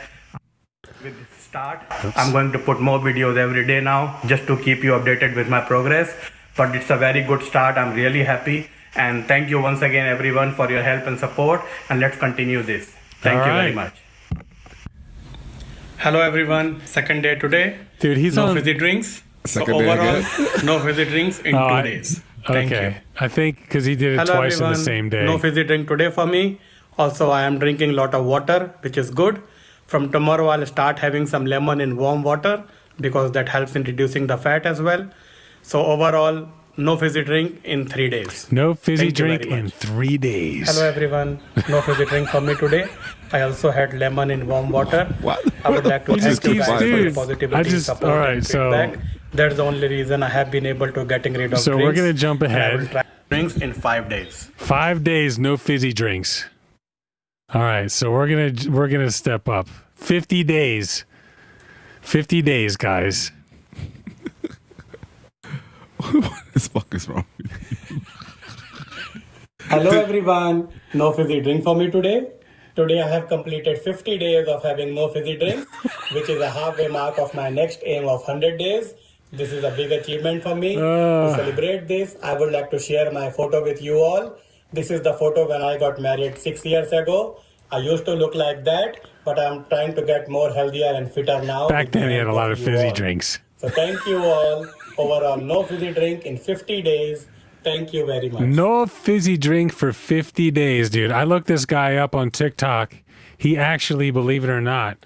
With this start, I'm going to put more videos every day now just to keep you updated with my progress. But it's a very good start. I'm really happy. And thank you once again everyone for your help and support. And let's continue this. Thank you very much. Hello everyone. Second day today. Dude, he's no on fizzy drinks. So Second day overall, again? no fizzy drinks in 2 days. Thank you. I think because he did it Hello twice everyone. in the same day. No fizzy drink today for me. Also, I am drinking a lot of water, which is good. From tomorrow, I'll start having some lemon in warm water because that helps in reducing the fat as well. So overall, no fizzy drink in 3 days. No fizzy Thank you drink very in much. 3 days. Hello everyone. No fizzy drink for me today. I also had lemon in warm water. What? I would like to He just thank you keeps- guys for dude, your positivity, I just- support, all right, and so- feedback. That's the only reason I have been able to getting rid of So drinks. we're gonna jump And I will ahead. try drinks in 5 days. 5 days, no fizzy drinks. All right, so we're gonna step up. 50 days. 50 days, guys. What the fuck is wrong with you? Hello everyone. No fizzy drink for me today. Today I have completed 50 days of having no fizzy drinks, which is a halfway mark of my next aim of 100 days. This is a big achievement for me. To celebrate this, I would like to share my photo with you all. This is the photo when I got married 6 years ago. I used to look like that, but I'm trying to get more healthier and fitter now. Back then, he had a lot of You fizzy all. drinks. So thank you all. Overall, no fizzy drink in 50 days. Thank you very much. No fizzy drink for 50 days, dude. I looked this guy up on TikTok. He actually, believe it or not,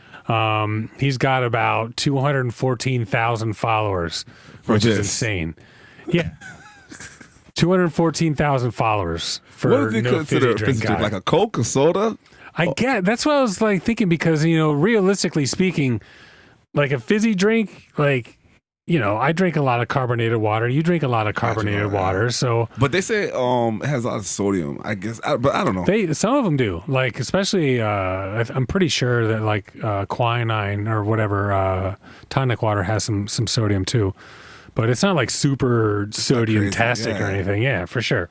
he's got about 214,000 followers, which is insane. Yeah. 214,000 followers for What do you no consider a fizzy fizzy drink? guy. Like a Coke, a soda? I get that's what I was like thinking because realistically speaking, like a fizzy drink, like I drink a lot of carbonated water. You drink a lot of carbonated water, so. But they say it has a lot of sodium. I guess, but I don't know. Some of them do, like especially. I'm pretty sure that like quinine or whatever tonic water has some sodium too, but it's not like super sodium-tastic or anything. Yeah, for sure.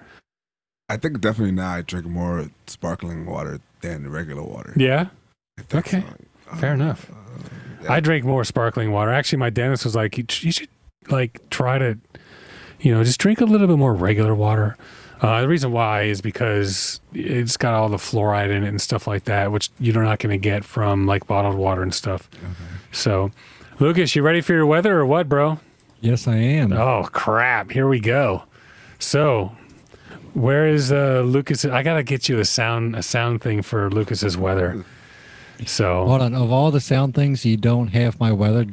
I think definitely now I drink more sparkling water than regular water. Yeah. Okay. Fair enough. I drink more sparkling water. Actually, my dentist was like, you should like try to, just drink a little bit more regular water. The reason why is because it's got all the fluoride in it and stuff like that, which you're not going to get from like bottled water and stuff. Okay. So, Lucas, you ready for your weather or what, bro? Yes, I am. Oh, crap. Here we go. So, where is Lucas? I got to get you a sound thing for Lucas's weather. So hold on. Of all the sound things, you don't have my weather.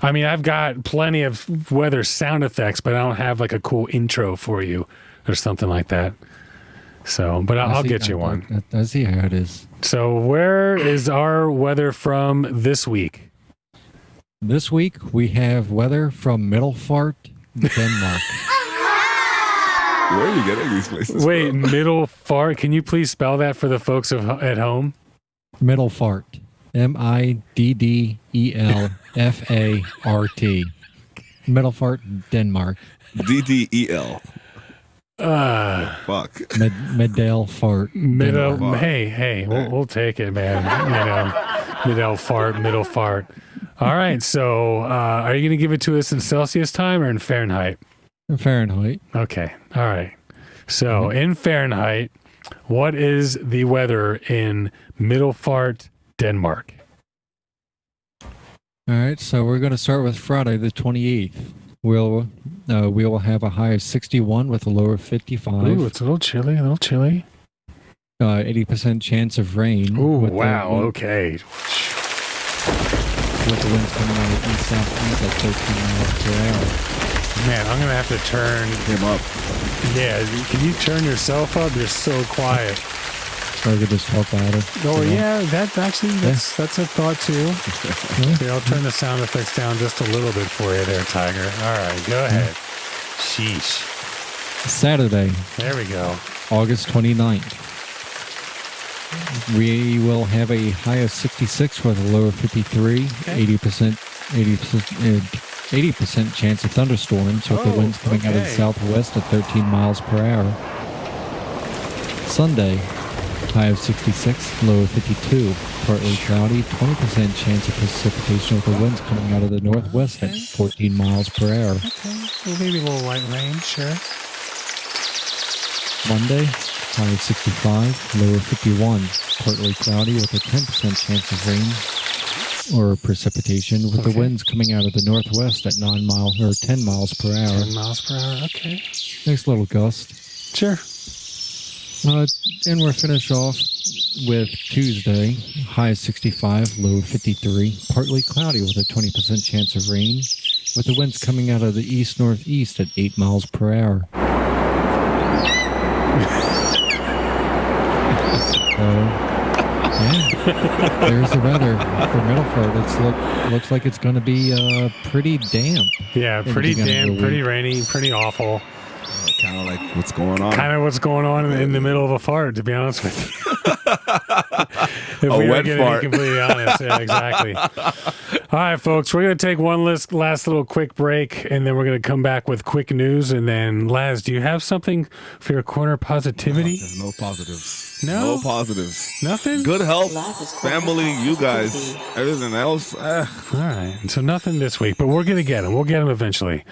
I mean, I've got plenty of weather sound effects, but I don't have like a cool intro for you or something like that. So, but I'll get you one. I see how it is. So, where is our weather from this week? This week we have weather from Middelfart, Denmark. Where are you getting these places? Wait, from? Middelfart? Can you please spell that for the folks at home? Middelfart. Middelfart. Middelfart, Denmark. DDEL. Fuck. Middelfart. Hey, we'll take it, man. Middelfart. All right, so are you going to give it to us in Celsius time or in Fahrenheit? Fahrenheit. Okay, all right. So in Fahrenheit, what is the weather in Middelfart, Denmark? All right, so we're going to start with Friday, the 28th. We will have a high of 61 with a low of 55. Ooh, it's a little chilly. 80% chance of rain. Ooh, wow. Okay. With the winds coming out of east-southeast at 13 miles per hour. Man, I'm going to have to turn him up. Yeah, can you turn yourself up? You're so quiet. Or I could just talk louder. Oh, yeah, that's a thought too. Okay, I'll turn the sound effects down just a little bit for you there, Tiger. All right, go ahead. Sheesh. Saturday. There we go. August 29th. We will have a high of 66 with a low of 53. Okay. 80% chance of thunderstorms with the winds coming out of the southwest at 13 miles per hour. Sunday. High of 66, low of 52, partly cloudy, 20% chance of precipitation with the winds coming out of the northwest at 14 miles per hour. Okay, well, maybe a little light rain, sure. Monday, high of 65, low of 51, partly cloudy with a 10% chance of rain or precipitation with the winds coming out of the northwest at 10 miles per hour. 10 miles per hour, okay. Nice little gust. Sure. And we're finished off with Tuesday, high of 65, low of 53, partly cloudy with a 20% chance of rain, with the winds coming out of the east-northeast at 8 miles per hour. There's the weather for Middelfart. It looks like it's going to be pretty damp. Yeah, pretty damp, pretty rainy, pretty awful. Kind of like what's going on. Kind of what's going on in the middle of a fart, to be honest with you. If a we wet fart. To be completely honest. Yeah, exactly. All right, folks, we're going to take one last little quick break, and then we're going to come back with quick news. And then, Laz, do you have something for your corner positivity? There's no positives. No? No positives. Nothing? Good health, family, you guys. Everything else, All right. So nothing this week, but we're going to get them. We'll get them eventually.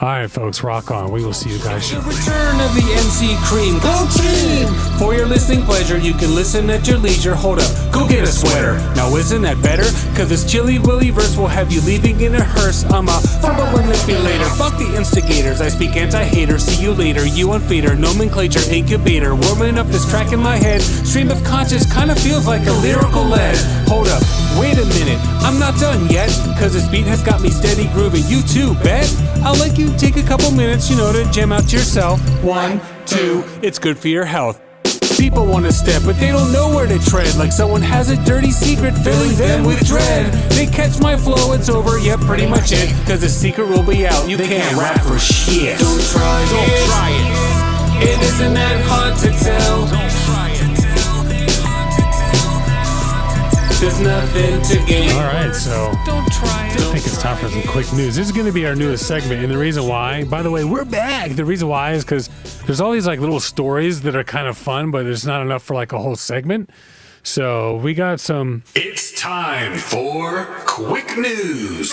All right, folks, rock on. We will see you guys The soon. return of the MC Cream. Go team! For your listening pleasure, you can listen at your leisure. Hold up, go get a sweater. Now isn't that better? Cause this chilly willy verse will have you leaving in a hearse. I'm a fumble manipulator. Fuck the instigators. I speak anti-hater. See you later, you unfader. Nomenclature incubator. Warming up this track in my head. Stream of conscious kinda feels like a lyrical lead. Hold up, wait a minute. I'm not done yet. Cause this beat has got me steady grooving. You too, bet? I'll let you take a couple minutes, to jam out to yourself. 1, 2, it's good for your health. People want to step, but they don't know where to tread. Like someone has a dirty secret filling them with dread. They catch my flow, it's over, yeah, pretty much it. Cause the secret will be out, you can't rap for shit. Don't try it. It isn't that hard to tell. There's nothing to gain. All right, so Don't try it. I think it's time for some quick news. This is going to be our newest segment, and the reason why, by the way, we're back. The reason why is because there's all these like little stories that are kind of fun, but there's not enough for like a whole segment. So we got some. It's time for quick news.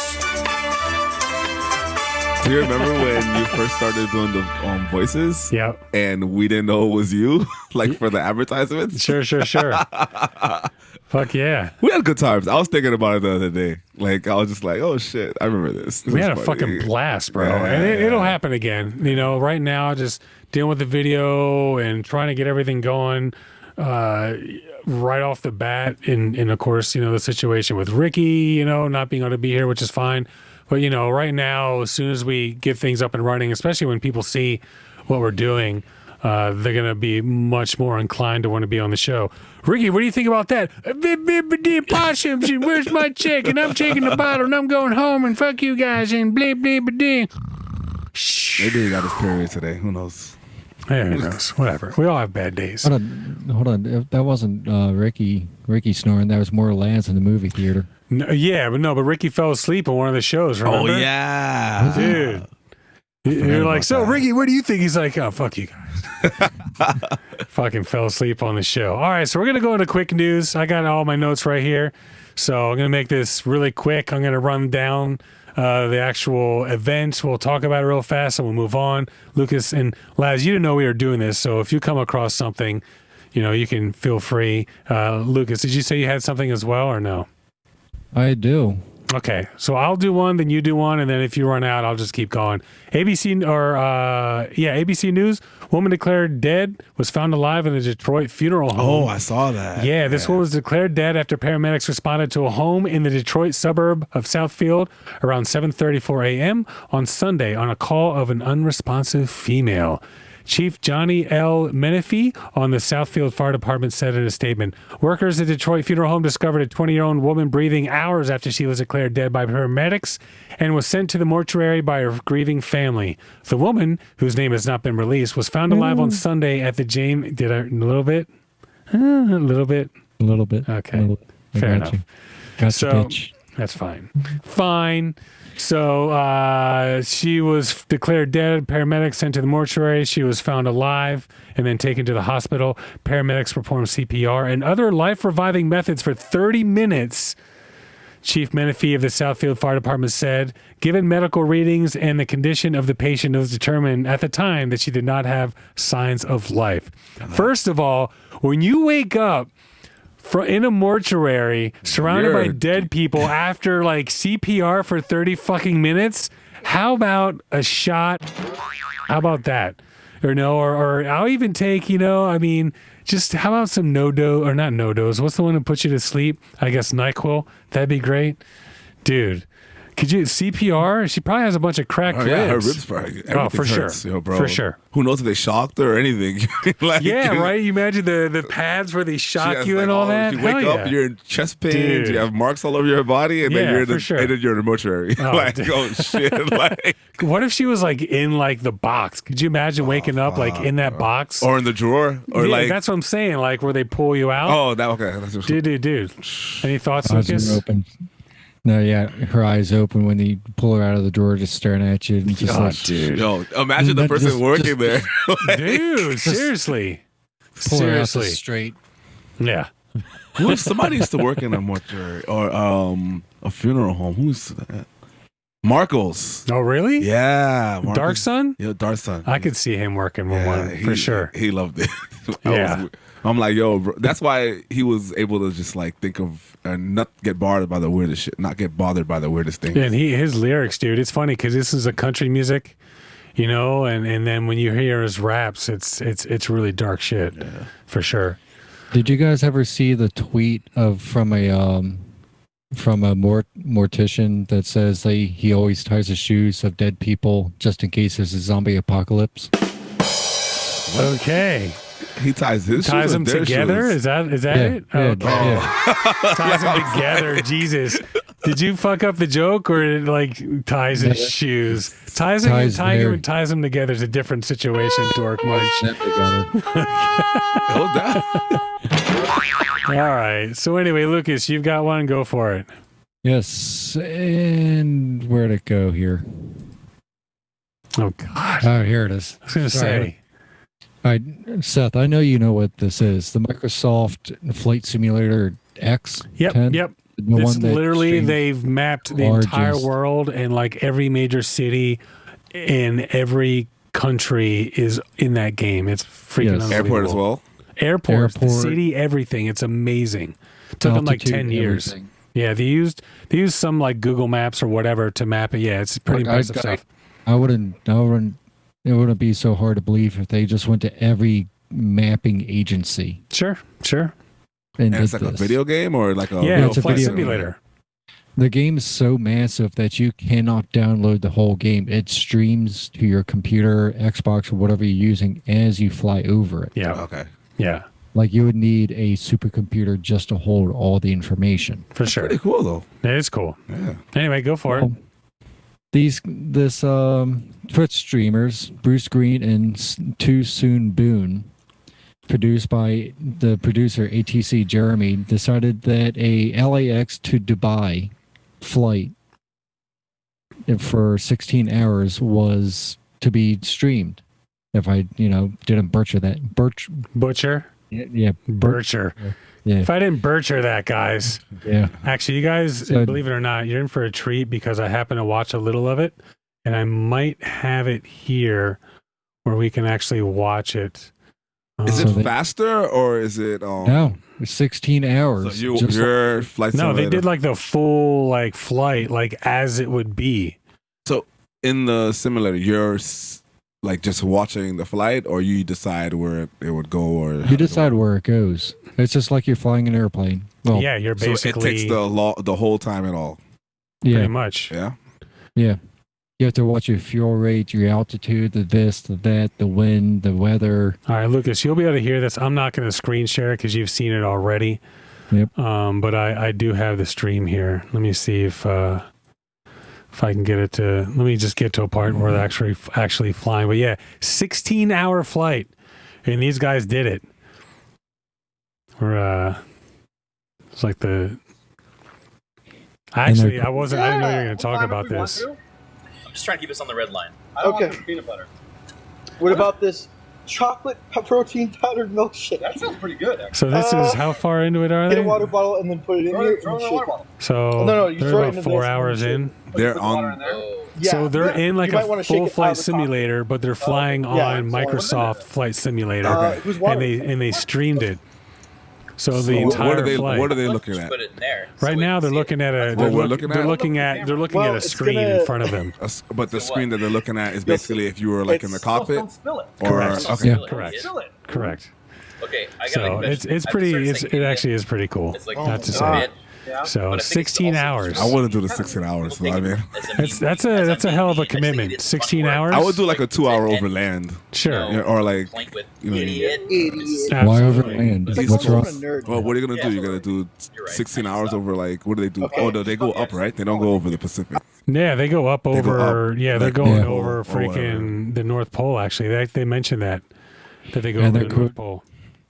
Do you remember when you first started doing the voices? Yep. And we didn't know it was you, like for the advertisements? Sure. Fuck yeah. We had good times. I was thinking about it the other day. Like, I was just like, oh shit, I remember this. We had a fucking blast, bro. Yeah. And it'll happen again. Right now, just dealing with the video and trying to get everything going right off the bat. And of course, the situation with Ricky, not being able to be here, which is fine. But, right now, as soon as we get things up and running, especially when people see what we're doing, they're going to be much more inclined to want to be on the show. Ricky, what do you think about that? Possums, and where's my check? And I'm taking the bottle and I'm going home and fuck you guys and blah, blah, blah, blah. Maybe he got his period today. Who knows? Yeah, who knows? Whatever. We all have bad days. Hold on. That wasn't Ricky snoring. That was more Lance in the movie theater. No, yeah, but Ricky fell asleep on one of the shows, remember? Oh, yeah. Dude. You're like, so Ricky, what do you think? He's like, oh, fuck you guys. Fucking fell asleep on the show. All right, so we're going to go into quick news. I got all my notes right here. So I'm going to make this really quick. I'm going to run down the actual events. We'll talk about it real fast and we'll move on. Lucas and Laz, you didn't know we were doing this. So if you come across something, you can feel free. Lucas, did you say you had something as well or no? I do. Okay, so I'll do one, then you do one, and then if you run out, I'll just keep going. ABC News, woman declared dead, was found alive in a Detroit funeral home. Oh, I saw that. Yeah, this one was declared dead after paramedics responded to a home in the Detroit suburb of Southfield around 7:34 a.m. on Sunday on a call of an unresponsive female. Chief Johnny L. Menifee on the Southfield Fire Department said in a statement, workers at Detroit Funeral Home discovered a 20-year-old woman breathing hours after she was declared dead by paramedics and was sent to the mortuary by her grieving family. The woman, whose name has not been released, was found alive on Sunday at the James... Did I... A little bit? A little bit? A little bit. Okay. Little bit. Fair enough. Got your bitch. That's fine. Fine. So she was declared dead. Paramedics sent to the mortuary. She was found alive and then taken to the hospital. Paramedics performed CPR and other life-reviving methods for 30 minutes. Chief Menifee of the Southfield Fire Department said, given medical readings and the condition of the patient, it was determined at the time that she did not have signs of life. First of all, when you wake up in a mortuary surrounded by dead people after like CPR for 30 fucking minutes, how about a shot? How about that? Or I'll even take, just how about some not no-dose? What's the one that puts you to sleep? I guess NyQuil. That'd be great. Dude, could you CPR? She probably has a bunch of cracked ribs. Yeah, her ribs probably. For hurts, sure. Yo, bro. For sure. Who knows if they shocked her or anything? Right? You imagine the pads where they shock you and all that? You wake up, you're in chest pains, Dude. you have marks all over your body, and then you're in the mortuary. Oh, oh shit. What if she was like in like the box? Could you imagine waking up like in that box? Or in the drawer? Or that's what I'm saying, like where they pull you out. Oh, okay. That's Dude. Any thoughts, Eyes Lucas? are open. No, yeah, her eyes open when they pull her out of the drawer, just staring at you. And just dude. Yo, imagine the person working there. Dude, seriously. Pull her out straight. Yeah. Somebody used to work in a mortuary or a funeral home. Who's that? Marcos. Oh, really? Yeah. Marcos. Dark Sun? Yeah, Dark Sun. I could see him working with one for sure. He loved it. Yeah. I'm like, yo, bro. That's why he was able to just like think of and not get bothered by the weirdest shit, not get bothered by the weirdest things. Yeah, and his lyrics, dude, it's funny because this is a country music, you know, and then when you hear his raps, it's really dark shit for sure. Did you guys ever see the tweet from a mortician that says he always ties his shoes of dead people just in case there's a zombie apocalypse? Okay. He ties them together. Shoes. Is that it? Yeah, Okay. yeah. Ties them together. Jesus, did you fuck up the joke or it like ties his shoes? Tying them together is a different situation. Dork Munch. All right. So anyway, Lucas, you've got one. Go for it. Yes, and where'd it go here? Oh God. Oh, here it is. I was gonna say. All right, Seth, I know you know what this is. The Microsoft Flight Simulator X. Yep. 10, Yep. The It's one that literally streams they've mapped the entire largest- world and like every major city in every country is in that game. It's freaking Yes. unbelievable. Airport as well. Airport, the Airport. city, everything. It's amazing. Took them like altitude, 10 years. everything. Yeah, they used some like Google Maps or whatever to map it. Yeah, it's pretty Look, impressive stuff. I wouldn't. It wouldn't be so hard to believe if they just went to every mapping agency Sure. and And it's did like a this. video game or like a Yeah, real it's a flight flight video. simulator. The game is so massive that you cannot download the whole game. It streams to your computer, Xbox, or whatever you're using as you fly over it. Yeah. Okay. Yeah, Like you would need a supercomputer just to hold all the information. for sure. Pretty cool though. It is cool. Yeah. Anyway, go for it. Well, This Twitch streamers, Bruce Green and Too Soon Boone, produced by the producer ATC Jeremy, decided that a LAX to Dubai flight for 16 hours was to be streamed. If I, didn't butcher that. Butcher? Yeah. Bircher. Yeah. If I didn't Bircher that, guys. Yeah. Actually, you guys, So- believe it or not, you're in for a treat because I happen to watch a little of it, and I might have it here where we can actually watch it. Is So it they- faster or is it? No, it's 16 hours. So Just your flight No, simulator. they did like the full like flight, like as it would be. So in the simulator, you're like just watching the flight, or you decide where it would go, or you decide where it goes. It's just like you're flying an airplane. Well, Yeah, you're So basically it takes the whole time at all. pretty yeah, much. Yeah. yeah. You have to watch your fuel rate, your altitude, the this, the that, the wind, the weather. All right, Lucas, you'll be able to hear this. I'm not going to screen share it because you've seen it already. Yep. But I do have the stream here. Let me see if I can get it to. Let me just get to a part where they're actually flying. But yeah, 16-hour flight, and these guys did it. It's like the. Actually, I didn't know you were going to talk about this. I'm just trying to keep us on the red line. Okay. Peanut butter. What about this chocolate protein powdered milkshake? That sounds pretty good, actually. So this is how far into it are Get they? a water bottle and then put it in here. Throw and it in a shake. water bottle. So No, you they're throw it about in 4 this hours and in. They're Put the water in on. there. Yeah, So they're in like you might a wanna shake full it out flight of the cockpit. simulator, but they're flying yeah, on so Microsoft Flight Simulator, it was water. and they streamed it. So the What entire are they? flight. What are they looking Just at? put it in there. so Right we now, can they're see it. looking at a. What They're, we're look- looking they're at? looking at. They're looking Well, at a it's screen gonna- in front of them. But the screen that they're looking at is basically if you were like in the cockpit. Don't spill it. Or Correct. okay. Yeah. Correct. Spill it. Correct. Okay, I got So it's pretty. It actually is pretty cool. It's like Not to a say. bit, So but I think it's 16 also hours. just- I wouldn't do the 16 hours. So I mean, That's a hell of a commitment. 16 hours. I would do like a 2-hour overland, Sure. Yeah, or like Point with you know. idiot. Why Absolutely. overland? It's like What's someone wrong? a nerd. Well, what are you gonna do? You're gonna do 16 hours over like what do they do? Oh no, they go up, right? They don't go over the Pacific. Yeah, they go up They go over. up, Yeah, they're like, going yeah. over or whatever. freaking the North Pole. Actually, they mentioned that they go And over they're the cool. North Pole.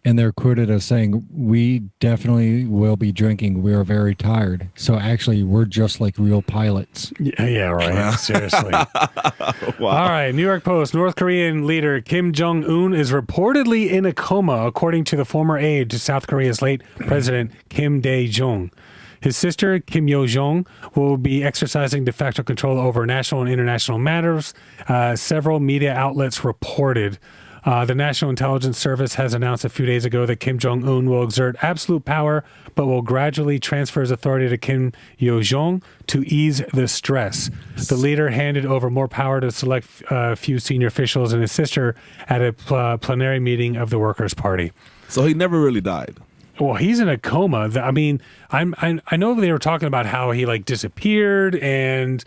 And they're quoted as saying, "We definitely will be drinking. We are very tired. So actually, we're just like real pilots." Yeah, right. Seriously. All right. New York Post. North Korean leader Kim Jong-un is reportedly in a coma, according to the former aide to South Korea's late president Kim Dae-jung. His sister, Kim Yo-jong, will be exercising de facto control over national and international matters. Several media outlets reported. The National Intelligence Service has announced a few days ago that Kim Jong-un will exert absolute power, but will gradually transfer his authority to Kim Yo-jong to ease the stress. The leader handed over more power to select a few senior officials and his sister at a plenary meeting of the Workers' Party. So he never really died. Well, he's in a coma. I mean, I know they were talking about how he like disappeared and,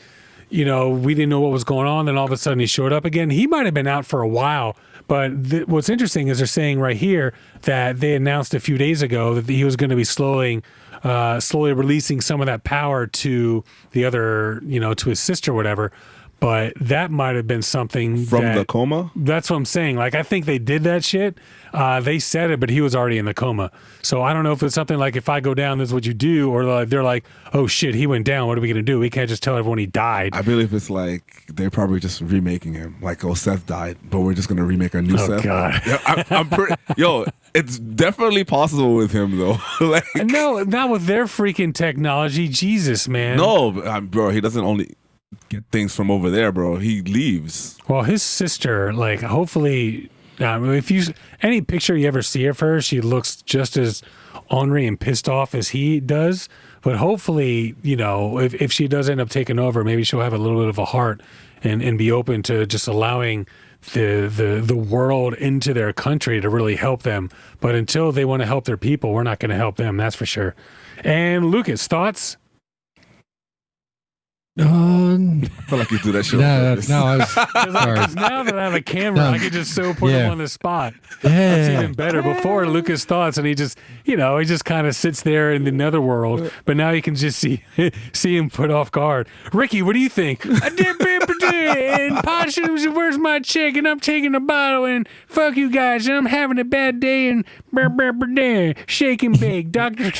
you know, we didn't know what was going on. Then all of a sudden he showed up again. He might have been out for a while. But what's interesting is they're saying right here that they announced a few days ago that he was going to be slowly releasing some of that power to the other, you know, to his sister or whatever. But that might have been something From the coma? That's what I'm saying. Like, I think they did that shit. They said it, but he was already in the coma. So I don't know if it's something like, if I go down, this is what you do. Or like, they're like, oh shit, he went down. What are we going to do? We can't just tell everyone he died. I believe it's like they're probably just remaking him. Like, oh, Seth died, but we're just going to remake a new Seth. Oh, God. Yeah, I'm pretty... Yo, it's definitely possible with him, though. Like, no, not with their freaking technology. Jesus, man. No, bro, he doesn't only get things from over there, bro. He leaves. Well, his sister, like, hopefully, if you any picture you ever see of her, she looks just as ornery and pissed off as he does. But hopefully, you know, if she does end up taking over, maybe she'll have a little bit of a heart and be open to just allowing the world into their country to really help them. But until they want to help their people, we're not going to help them. That's for sure. And Lucas, thoughts? I feel like you do that shit. No, I was Because now that I have a camera, I can just so put him on the spot. That's even better. Before, Lucas thoughts, and he just kind of sits there in the netherworld. But now you can just see him put off guard. Ricky, what do you think? And Pasha, where's my check? And I'm taking a bottle, and fuck you guys, and I'm having a bad day, and shake and bake. Dr.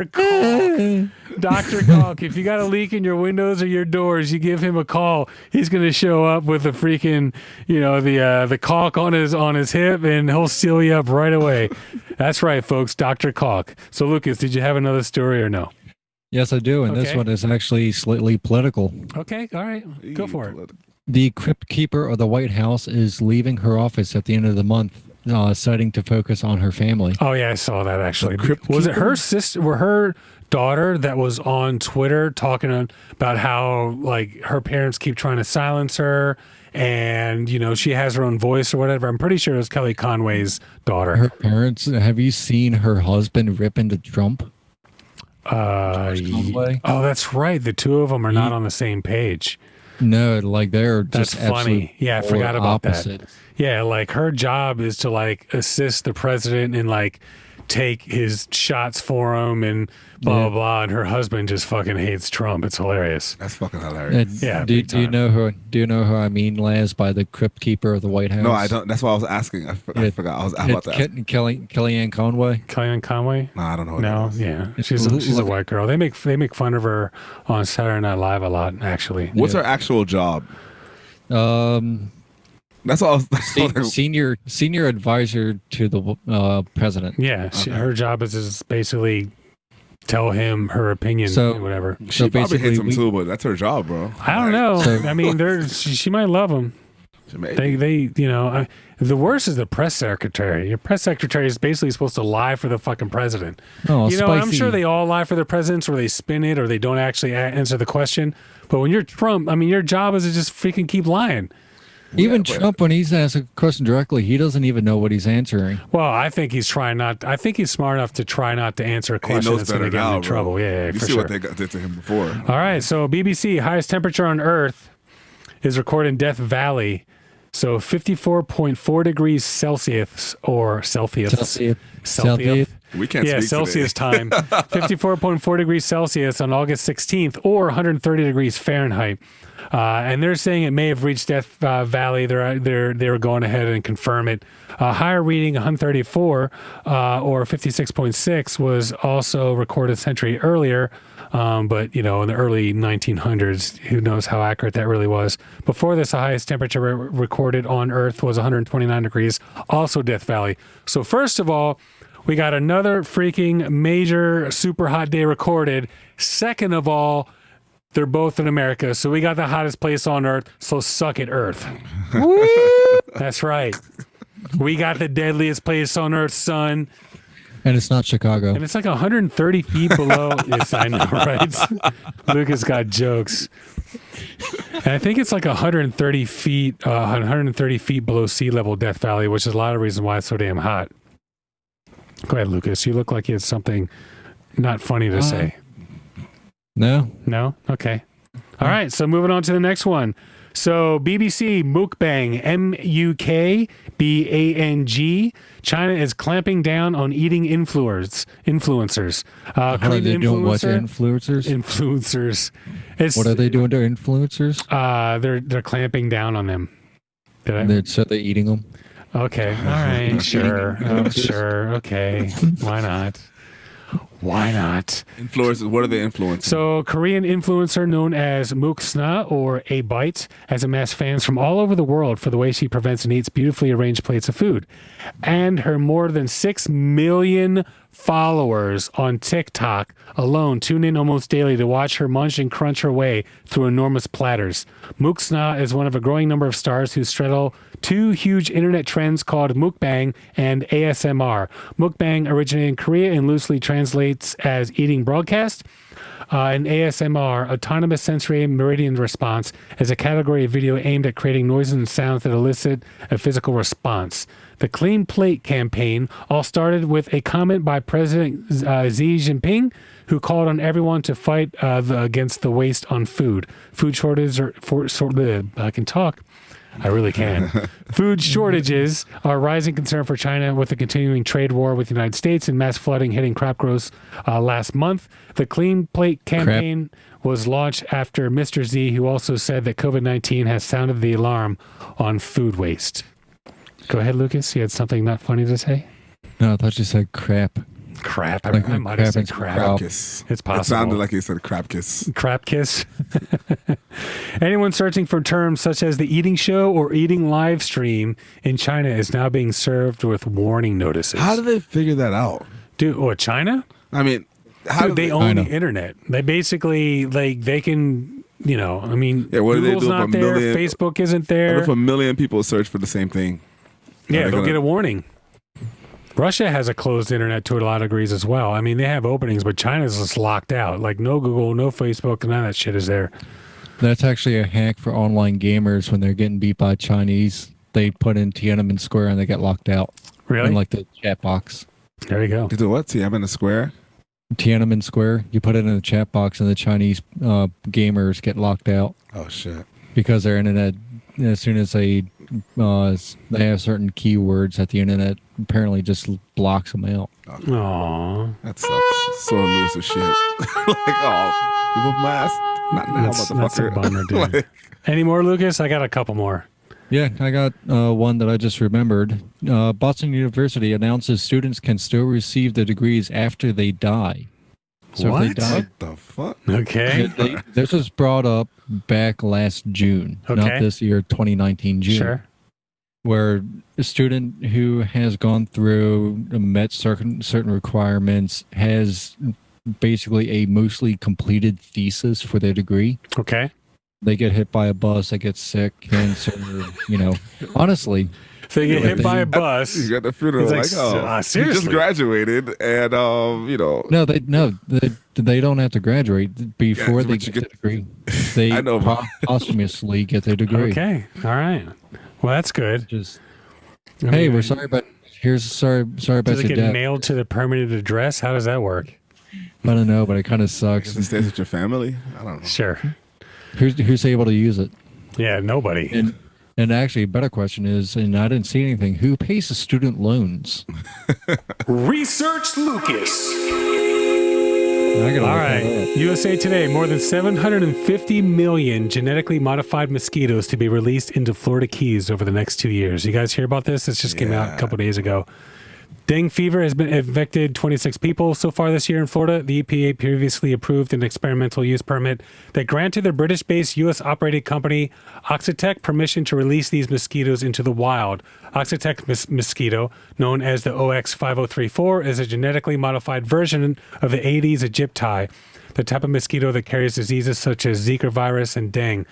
Caulk. Dr. Caulk, if you got a leak in your windows or your doors, you give him a call. He's going to show up with the freaking, you know, the caulk on his hip, and he'll seal you up right away. That's right, folks, Dr. Caulk. So, Lucas, did you have another story or no? Yes, I do, and this one is actually slightly political. Okay, all right, go for it. The crypt keeper of the White House is leaving her office at the end of the month, deciding to focus on her family. Oh yeah, I saw that actually. Was it her sister? Or her daughter that was on Twitter talking about how like her parents keep trying to silence her, and you know she has her own voice or whatever. I'm pretty sure it was Kelly Conway's daughter. Her parents. Have you seen her husband rip into Trump? Oh, that's right. The two of them are not on the same page. No, like they're that's just funny. Yeah, I forgot about opposite. that. Yeah, like her job is to like assist the president and like take his shots for him and blah blah blah. And her husband just fucking hates Trump. It's hilarious. That's fucking hilarious. Yeah. Do you know who? Do you know who I mean, Laz, by the crypt keeper of the White House? No, I don't. That's why I was asking. I forgot. I was about to ask. Kellyanne Conway. Kellyanne Conway? No, I don't know. No, yeah, she's a white girl. They make fun of her on Saturday Night Live a lot. Actually, what's her actual job? That's all. Senior advisor to the president. Yeah, her job is basically tell him her opinion or whatever. She probably hates him too, but that's her job, bro. I don't know. I mean, she might love him. They you know, the worst is the press secretary. Your press secretary is basically supposed to lie for the fucking president. Oh, you know, I'm sure they all lie for the presidents, or they spin it, or they don't actually answer the question. But when you're Trump, I mean, your job is to just freaking keep lying. Even Trump, when he's asked a question directly, he doesn't even know what he's answering. Well, I think he's trying not. I think he's smart enough to try not to answer a question that's going to get him in trouble. Yeah, you for see sure. what they did to him before. All right, so BBC highest temperature on Earth is recorded in Death Valley. So 54.4 degrees Celsius or Celsius. We can't speak Celsius today. time. 54.4 degrees Celsius on August 16th or 130 degrees Fahrenheit. And they're saying it may have reached Death Valley. They're going ahead and confirm it. Higher reading 134 or 56.6 was also recorded a century earlier. But, you know, in the early 1900s, who knows how accurate that really was. Before this, the highest temperature recorded on Earth was 129 degrees, also Death Valley. So first of all, we got another freaking major super hot day recorded. Second of all, they're both in America, so we got the hottest place on Earth, so suck it, Earth. That's right. We got the deadliest place on Earth, son. And it's not Chicago. And it's like 130 feet below. Yes, I know, right? Lucas got jokes. And I think it's like 130 feet below sea level, Death Valley, which is a lot of reasons why it's so damn hot. Go ahead, Lucas. You look like you had something not funny to say. No. No? Okay. All right. So moving on to the next one. So BBC Mukbang, Mukbang. China is clamping down on eating influencers. How are they doing what to influencers? Influencers. What are they doing to influencers? They're clamping down on them. So they're eating them? Okay. All right. Sure. Sure. Okay. Why not? Why not? Influencers, what are they influencing? So, Korean influencer known as Muksna or A Bite has amassed fans from all over the world for the way she prevents and eats beautifully arranged plates of food. And her more than 6 million followers on TikTok alone tune in almost daily to watch her munch and crunch her way through enormous platters. Muksna is one of a growing number of stars who straddle two huge internet trends called Mukbang and ASMR. Mukbang originated in Korea and loosely translates as eating broadcast. And ASMR, Autonomous Sensory Meridian Response, is a category of video aimed at creating noises and sounds that elicit a physical response. The Clean Plate campaign all started with a comment by President Xi Jinping, who called on everyone to fight against the waste on food. Food shortages I can talk. I really can. Food shortages are a rising concern for China with the continuing trade war with the United States and mass flooding hitting crop growers last month. The Clean Plate campaign was launched after Mr. Z, who also said that COVID-19 has sounded the alarm on food waste. Go ahead, Lucas. You had something not funny to say? No, I thought you said crap. Crap. Like I might have said crap. crap. Kiss. It's possible. It sounded like you said crap kiss. Crap kiss. Anyone searching for terms such as the eating show or eating live stream in China is now being served with warning notices. How do they figure that out? Dude, what, China? I mean, how Dude, they own the internet. They basically, like, they can, you know, I mean, what do they Google's do not if there, Facebook isn't there. If a million people search for the same thing? Yeah, they'll get a warning. Russia has a closed internet to a lot of degrees as well. I mean, they have openings, but China's just locked out. Like, no Google, no Facebook, none of that shit is there. That's actually a hack for online gamers when they're getting beat by Chinese. They put in Tiananmen Square and they get locked out. Really? In like the chat box. There you go. You do what? Tiananmen Square? Tiananmen Square. You put it in the chat box and the Chinese gamers get locked out. Oh, shit. Because their internet, as soon as they have certain keywords that the internet apparently just blocks them out. Aww. That sucks. So loser shit. Like, oh, you put mask? Not now, motherfucker. That's a bummer, dude. Like, any more, Lucas? I got a couple more. Yeah, I got one that I just remembered. Boston University announces students can still receive the degrees after they die. So What? if they die, what the fuck? Okay. this was brought up back last June, not Okay. this year, 2019 June. Sure. Where a student who has gone through, met certain requirements, has basically a mostly completed thesis for their degree. Okay. They get hit by a bus, they get sick, cancer, you know. Honestly, So you get hit by a bus. You got the funeral He's like, like, oh, you seriously? just graduated, and you know. no, they don't have to graduate before Yeah, they but you get the get- degree. They I know. posthumously get their degree. Okay. All right. Well, that's good. Just I hey, mean, we're sorry, but sorry about Does it your get death. mailed to the permanent address? How does that work? I don't know, but it kind of sucks. Guess it stays with your family? I don't know. Sure. Who's able to use it? Yeah, nobody. And actually, a better question is, and I didn't see anything. Who pays the student loans? Research Lucas. I gotta All look that right. up. USA Today, more than 750 million genetically modified mosquitoes to be released into Florida Keys over the next 2 years. You guys hear about this? This just came out a couple days ago. Dengue fever has been infected 26 people so far this year in Florida. The EPA previously approved an experimental use permit that granted the British-based U.S.-operated company Oxitec permission to release these mosquitoes into the wild. Oxitec mosquito, known as the OX5034, is a genetically modified version of the Aedes aegypti, the type of mosquito that carries diseases such as Zika virus and dengue.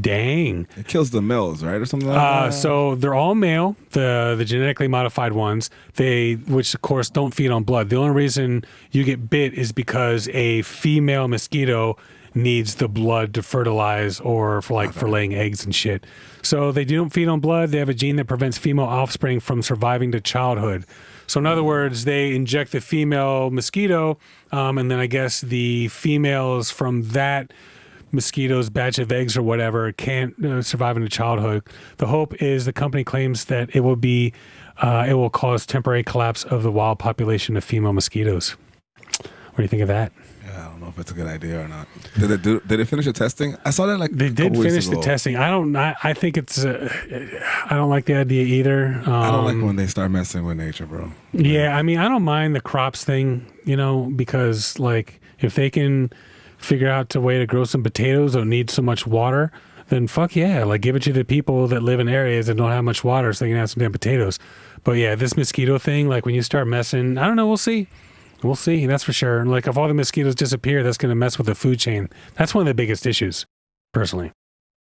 Dang. It kills the males, right? Or something like that? So they're all male, the genetically modified ones, which of course don't feed on blood. The only reason you get bit is because a female mosquito needs the blood to fertilize or for laying eggs and shit. So they don't feed on blood. They have a gene that prevents female offspring from surviving to childhood. So in other words, they inject the female mosquito, and then I guess the females from that mosquito's batch of eggs or whatever can't survive into childhood. The hope is the company claims that it will cause temporary collapse of the wild population of female mosquitoes. What do you think of that? Yeah, I don't know if it's a good idea or not. Did they finish the testing? I saw that they did finish the testing. I think it's I don't like the idea either. I don't like when they start messing with nature, bro. Yeah, I mean, I don't mind the crops thing, because like if they can figure out a way to grow some potatoes that don't need so much water, then fuck yeah, like give it to the people that live in areas that don't have much water so they can have some damn potatoes. But yeah, this mosquito thing, like when you start messing, I don't know, we'll see. We'll see, that's for sure. Like if all the mosquitoes disappear, that's going to mess with the food chain. That's one of the biggest issues, personally.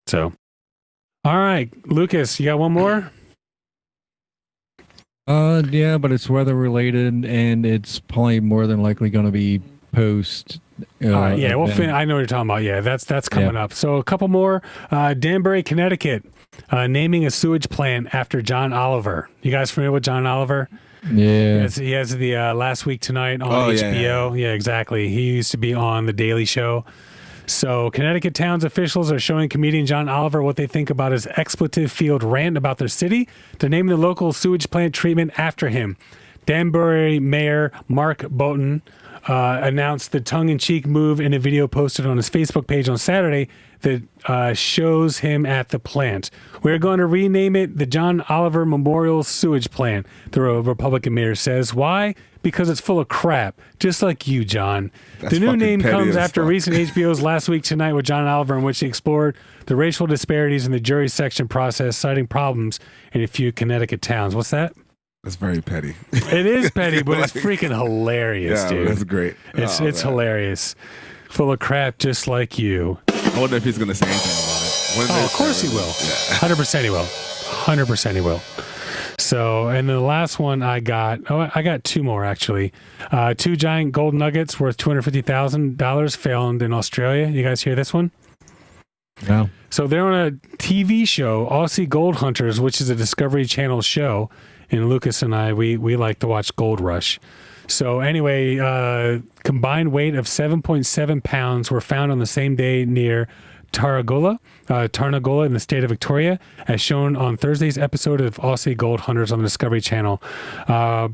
So, all right, Lucas, you got one more? Yeah, but it's weather related and it's probably more than likely going to be post. Yeah, I know what you're talking about. Yeah, that's coming up. So a couple more. Danbury, Connecticut, naming a sewage plant after John Oliver. You guys familiar with John Oliver? Yeah. He has the Last Week Tonight on HBO. Yeah, exactly. He used to be on The Daily Show. So Connecticut towns officials are showing comedian John Oliver what they think about his expletive-filled rant about their city. They're naming the local sewage plant treatment after him. Danbury Mayor Mark Boughton announced the tongue-in-cheek move in a video posted on his Facebook page on Saturday that shows him at the plant. We're going to rename it the John Oliver Memorial Sewage Plant, the Republican mayor says. Why? Because it's full of crap, just like you, John. The new name comes after recent HBO's Last Week Tonight with John Oliver, in which he explored the racial disparities in the jury selection process, citing problems in a few Connecticut towns. What's that? That's very petty. It is petty, but it's freaking hilarious, dude. That's great. It's hilarious. Full of crap, just like you. I wonder if he's going to say anything about it. Of course he will. 100% he will. 100% he will. So, and the last one I got two more actually. Two giant gold nuggets worth $250,000 found in Australia. You guys hear this one? No. So they're on a TV show, Aussie Gold Hunters, which is a Discovery Channel show. And Lucas and I, we like to watch Gold Rush. So anyway, combined weight of 7.7 pounds were found on the same day near Tarragona in the state of Victoria, as shown on Thursday's episode of Aussie Gold Hunters on the Discovery Channel.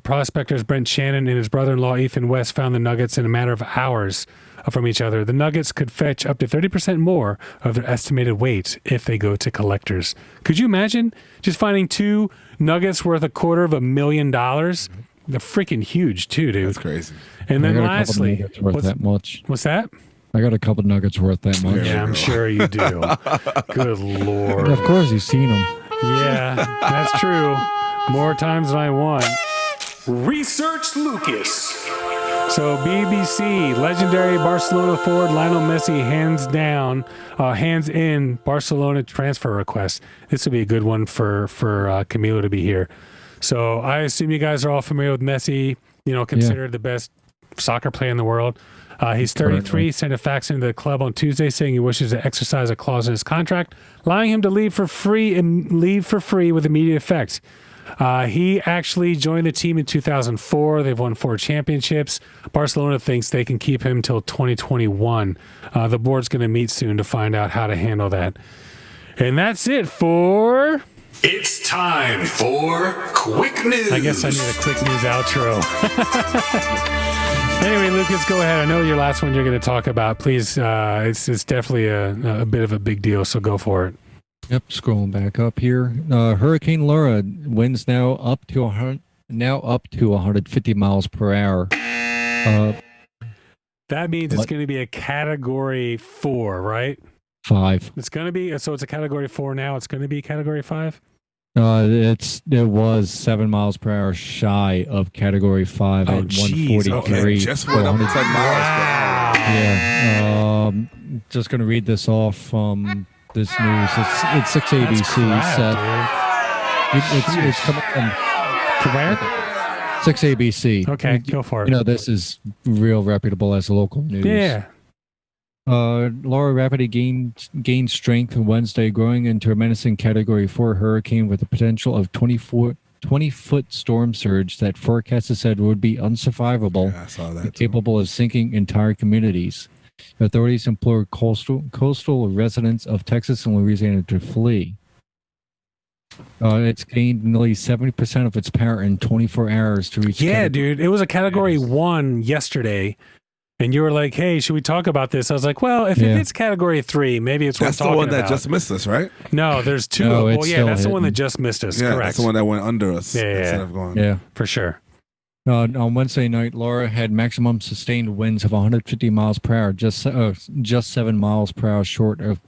Prospectors Brent Shannon and his brother-in-law Ethan West found the nuggets in a matter of hours from each other. The nuggets could fetch up to 30% more of their estimated weight if they go to collectors. Could you imagine just finding two nuggets worth $250,000? They're freaking huge too, dude. That's crazy. And then lastly, worth that much. What's that? I got a couple nuggets worth that much. Yeah, I'm sure you do. Good Lord. Of course, you've seen them. Yeah, that's true. More times than I want. Research Lucas. So BBC, legendary Barcelona forward Lionel Messi hands in Barcelona transfer request. This would be a good one for Camilo to be here. So I assume you guys are all familiar with Messi, considered the best soccer player in the world. He's 33, sent a fax into the club on Tuesday saying he wishes to exercise a clause in his contract, allowing him to leave for free with immediate effect. He actually joined the team in 2004. They've won 4 championships. Barcelona thinks they can keep him till 2021. The board's going to meet soon to find out how to handle that. And that's it for... It's time for Quick News. I guess I need a quick news outro. Anyway, Lucas, go ahead. I know your last one you're going to talk about. Please, it's definitely a bit of a big deal, so go for it. Yep, scrolling back up here. Hurricane Laura winds now up to now up to 150 miles per hour. That means it's going to be a Category 4, right? 5. It's going to be, so it's a Category 4 now. It's going to be Category 5? It was 7 miles per hour shy of Category 5 at 143. Okay. Just went up 10 miles per hour. Yeah. Just going to read this off from this news. It's 6 ABC. It's coming from where? 6 ABC. Okay, go for it. You know, this is real reputable as local news. Yeah. Laura rapidly gained strength on Wednesday, growing into a menacing Category 4 hurricane with the potential of 20-foot storm surge that forecasters said would be unsurvivable, I saw that capable of sinking entire communities. Authorities implored coastal residents of Texas and Louisiana to flee. It's gained nearly 70% of its power in 24 hours to reach. Yeah, dude. It was a Category 1 yesterday. And you were like, hey, should we talk about this? I was like, well, if it hits Category 3, maybe it's worth talking about. That's the one that just missed us, right? No, there's 2. No, well, yeah, that's the one that just missed us. Yeah, Correct. that's the one that went under us instead of going. Yeah, for sure. On Wednesday night, Laura had maximum sustained winds of 150 miles per hour, just 7 miles per hour short of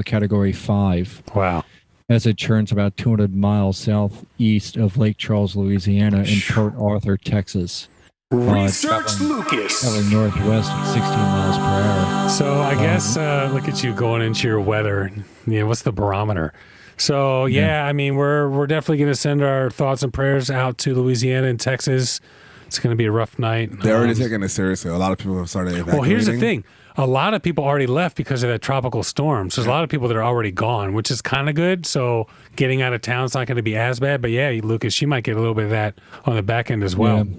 Category 5. Wow. As it churns about 200 miles southeast of Lake Charles, Louisiana, and Port Arthur, Texas. Research Lucas. Traveling northwest at 16 miles per hour. So I guess look at you going into your weather. You know, what's the barometer? So yeah, I mean, we're definitely going to send our thoughts and prayers out to Louisiana and Texas. It's going to be a rough night. They're already taking it seriously. A lot of people have started evacuating. Well, here's the thing. A lot of people already left because of that tropical storm. So there's a lot of people that are already gone, which is kind of good. So getting out of town is not going to be as bad. But yeah, Lucas, you might get a little bit of that on the back end as well. Yeah.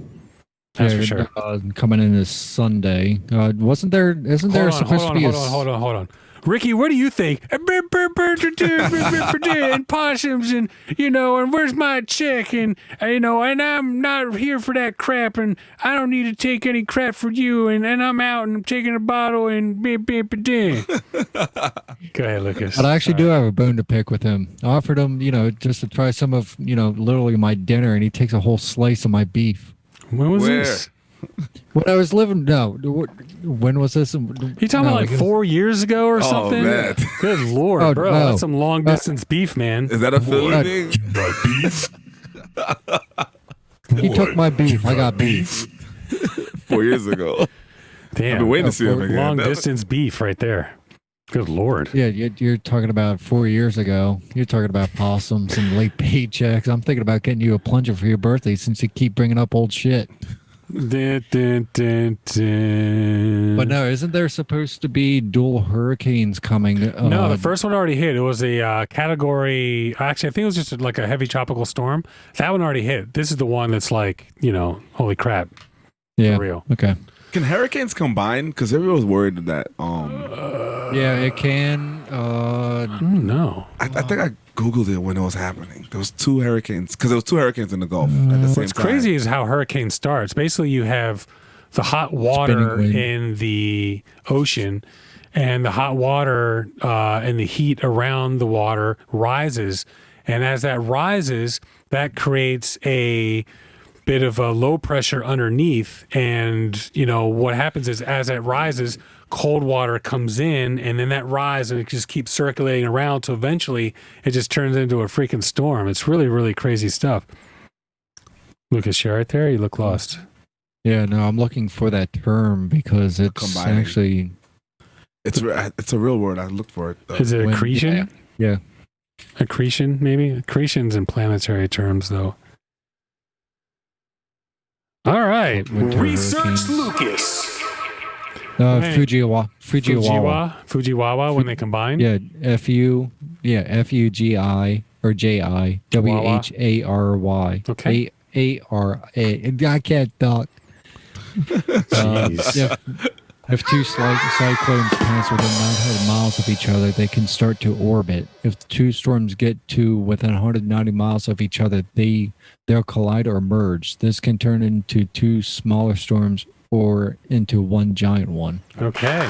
That's for sure. Coming in this Sunday. Isn't there supposed to be Hold on. Ricky, what do you think? And possums and, and where's my check? And, and I'm not here for that crap and I don't need to take any crap for you. And I'm out and I'm taking a bottle and Go ahead, Lucas. But I actually do have a bone to pick with him. I offered him, just to try some of, literally my dinner, and he takes a whole slice of my beef. When was this? When I was living, when was this? You talking about like 4 years ago or something? Man. Good Lord, bro. No. That's some long distance beef, man. Is that a Philly thing? My beef? He took my beef. I got beef. 4 years ago. Damn. I've been waiting to see him again. Long distance beef right there. Good Lord. Yeah, you're talking about 4 years ago. You're talking about possums and late paychecks. I'm thinking about getting you a plunger for your birthday since you keep bringing up old shit. Dun, dun, dun, dun. But no, isn't there supposed to be dual hurricanes coming? No, the first one already hit. It was a category. Actually, I think it was just like a heavy tropical storm. That one already hit. This is the one that's like, holy crap. Yeah. For real. Okay. Can hurricanes combine? Because everyone's worried that. Yeah, it can. No. I think I Googled it when it was happening. There was 2 hurricanes. Because there was 2 hurricanes in the Gulf at the same time. What's crazy is how hurricane starts. Basically, you have the hot water in the ocean, and the hot water and the heat around the water rises. And as that rises, that creates a bit of a low pressure underneath. And, what happens is as it rises, cold water comes in, and then that rise, and it just keeps circulating around. So eventually it just turns into a freaking storm. It's really, really crazy stuff. Lucas, you right there? You look lost. Yeah, no, I'm looking for that term because it's Combining. actually... It's a real word. I looked for it. Though. Is it accretion? Yeah. Accretion, maybe? Accretion's in planetary terms, though. All right. Research Lucas. Fujiwawa when they combine? Yeah, F-U-G-I or J-I-W-H-A-R-Y. Okay. A-R-A. I can't talk. If 2 cyclones pass within 900 miles of each other, they can start to orbit. If 2 storms get to within 190 miles of each other, they'll collide or merge. This can turn into 2 smaller storms or into 1 giant one. Okay.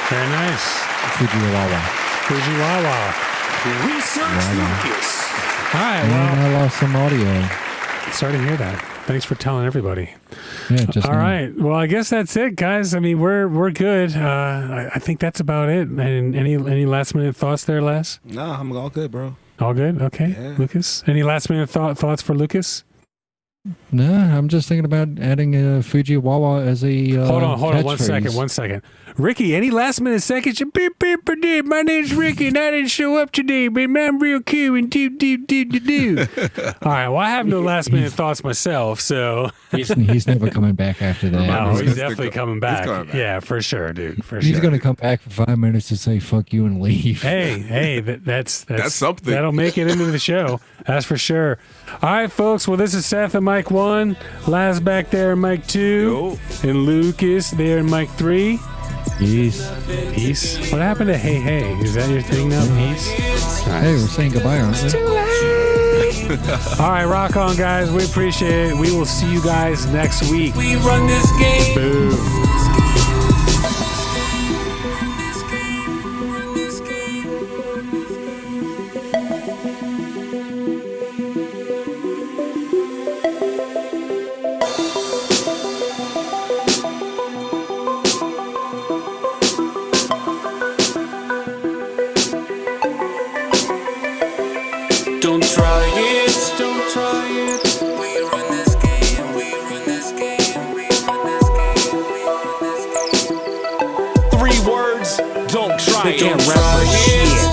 Very nice. Fujiwawa. Research Lucas. All right. And I lost some audio. Sorry to hear that. Thanks for telling everybody. Yeah, just All right. Well, I guess that's it, guys. I mean, we're good. I think that's about it. And any last minute thoughts there, Les? No, I'm all good, bro. All good. Okay, Yeah. Lucas. Any last minute thoughts for Lucas? No, I'm just thinking about adding a Fujiwawa as a Hold on. catchphrase. 1 second. Ricky, any last minute seconds? Beep, beep, beep, my name's Ricky and I didn't show up today, but I'm real cool and do. All right, well, I have no last minute thoughts myself, so. He's never coming back after that. No, he's definitely coming back. coming back. Yeah, for sure, dude. For He's sure. going to come back for 5 minutes to say "fuck you" and leave. Hey, that's something. That'll make it into the show. That's for sure. All right, folks. Well, this is Seth and Mike 1, Laz back there in Mike 2, and Lucas there in Mike 3. Peace. Peace. What happened to Hey Hey? Is that your thing now? Peace. All right. Hey, we're saying goodbye, aren't we? All right, rock on, guys. We appreciate it. We will see you guys next week. We run this game. Boom. Don't try it. Don't try it. We run this game. We run this game. We run this game. We run this game. 3 words. Don't try it. Don't try it.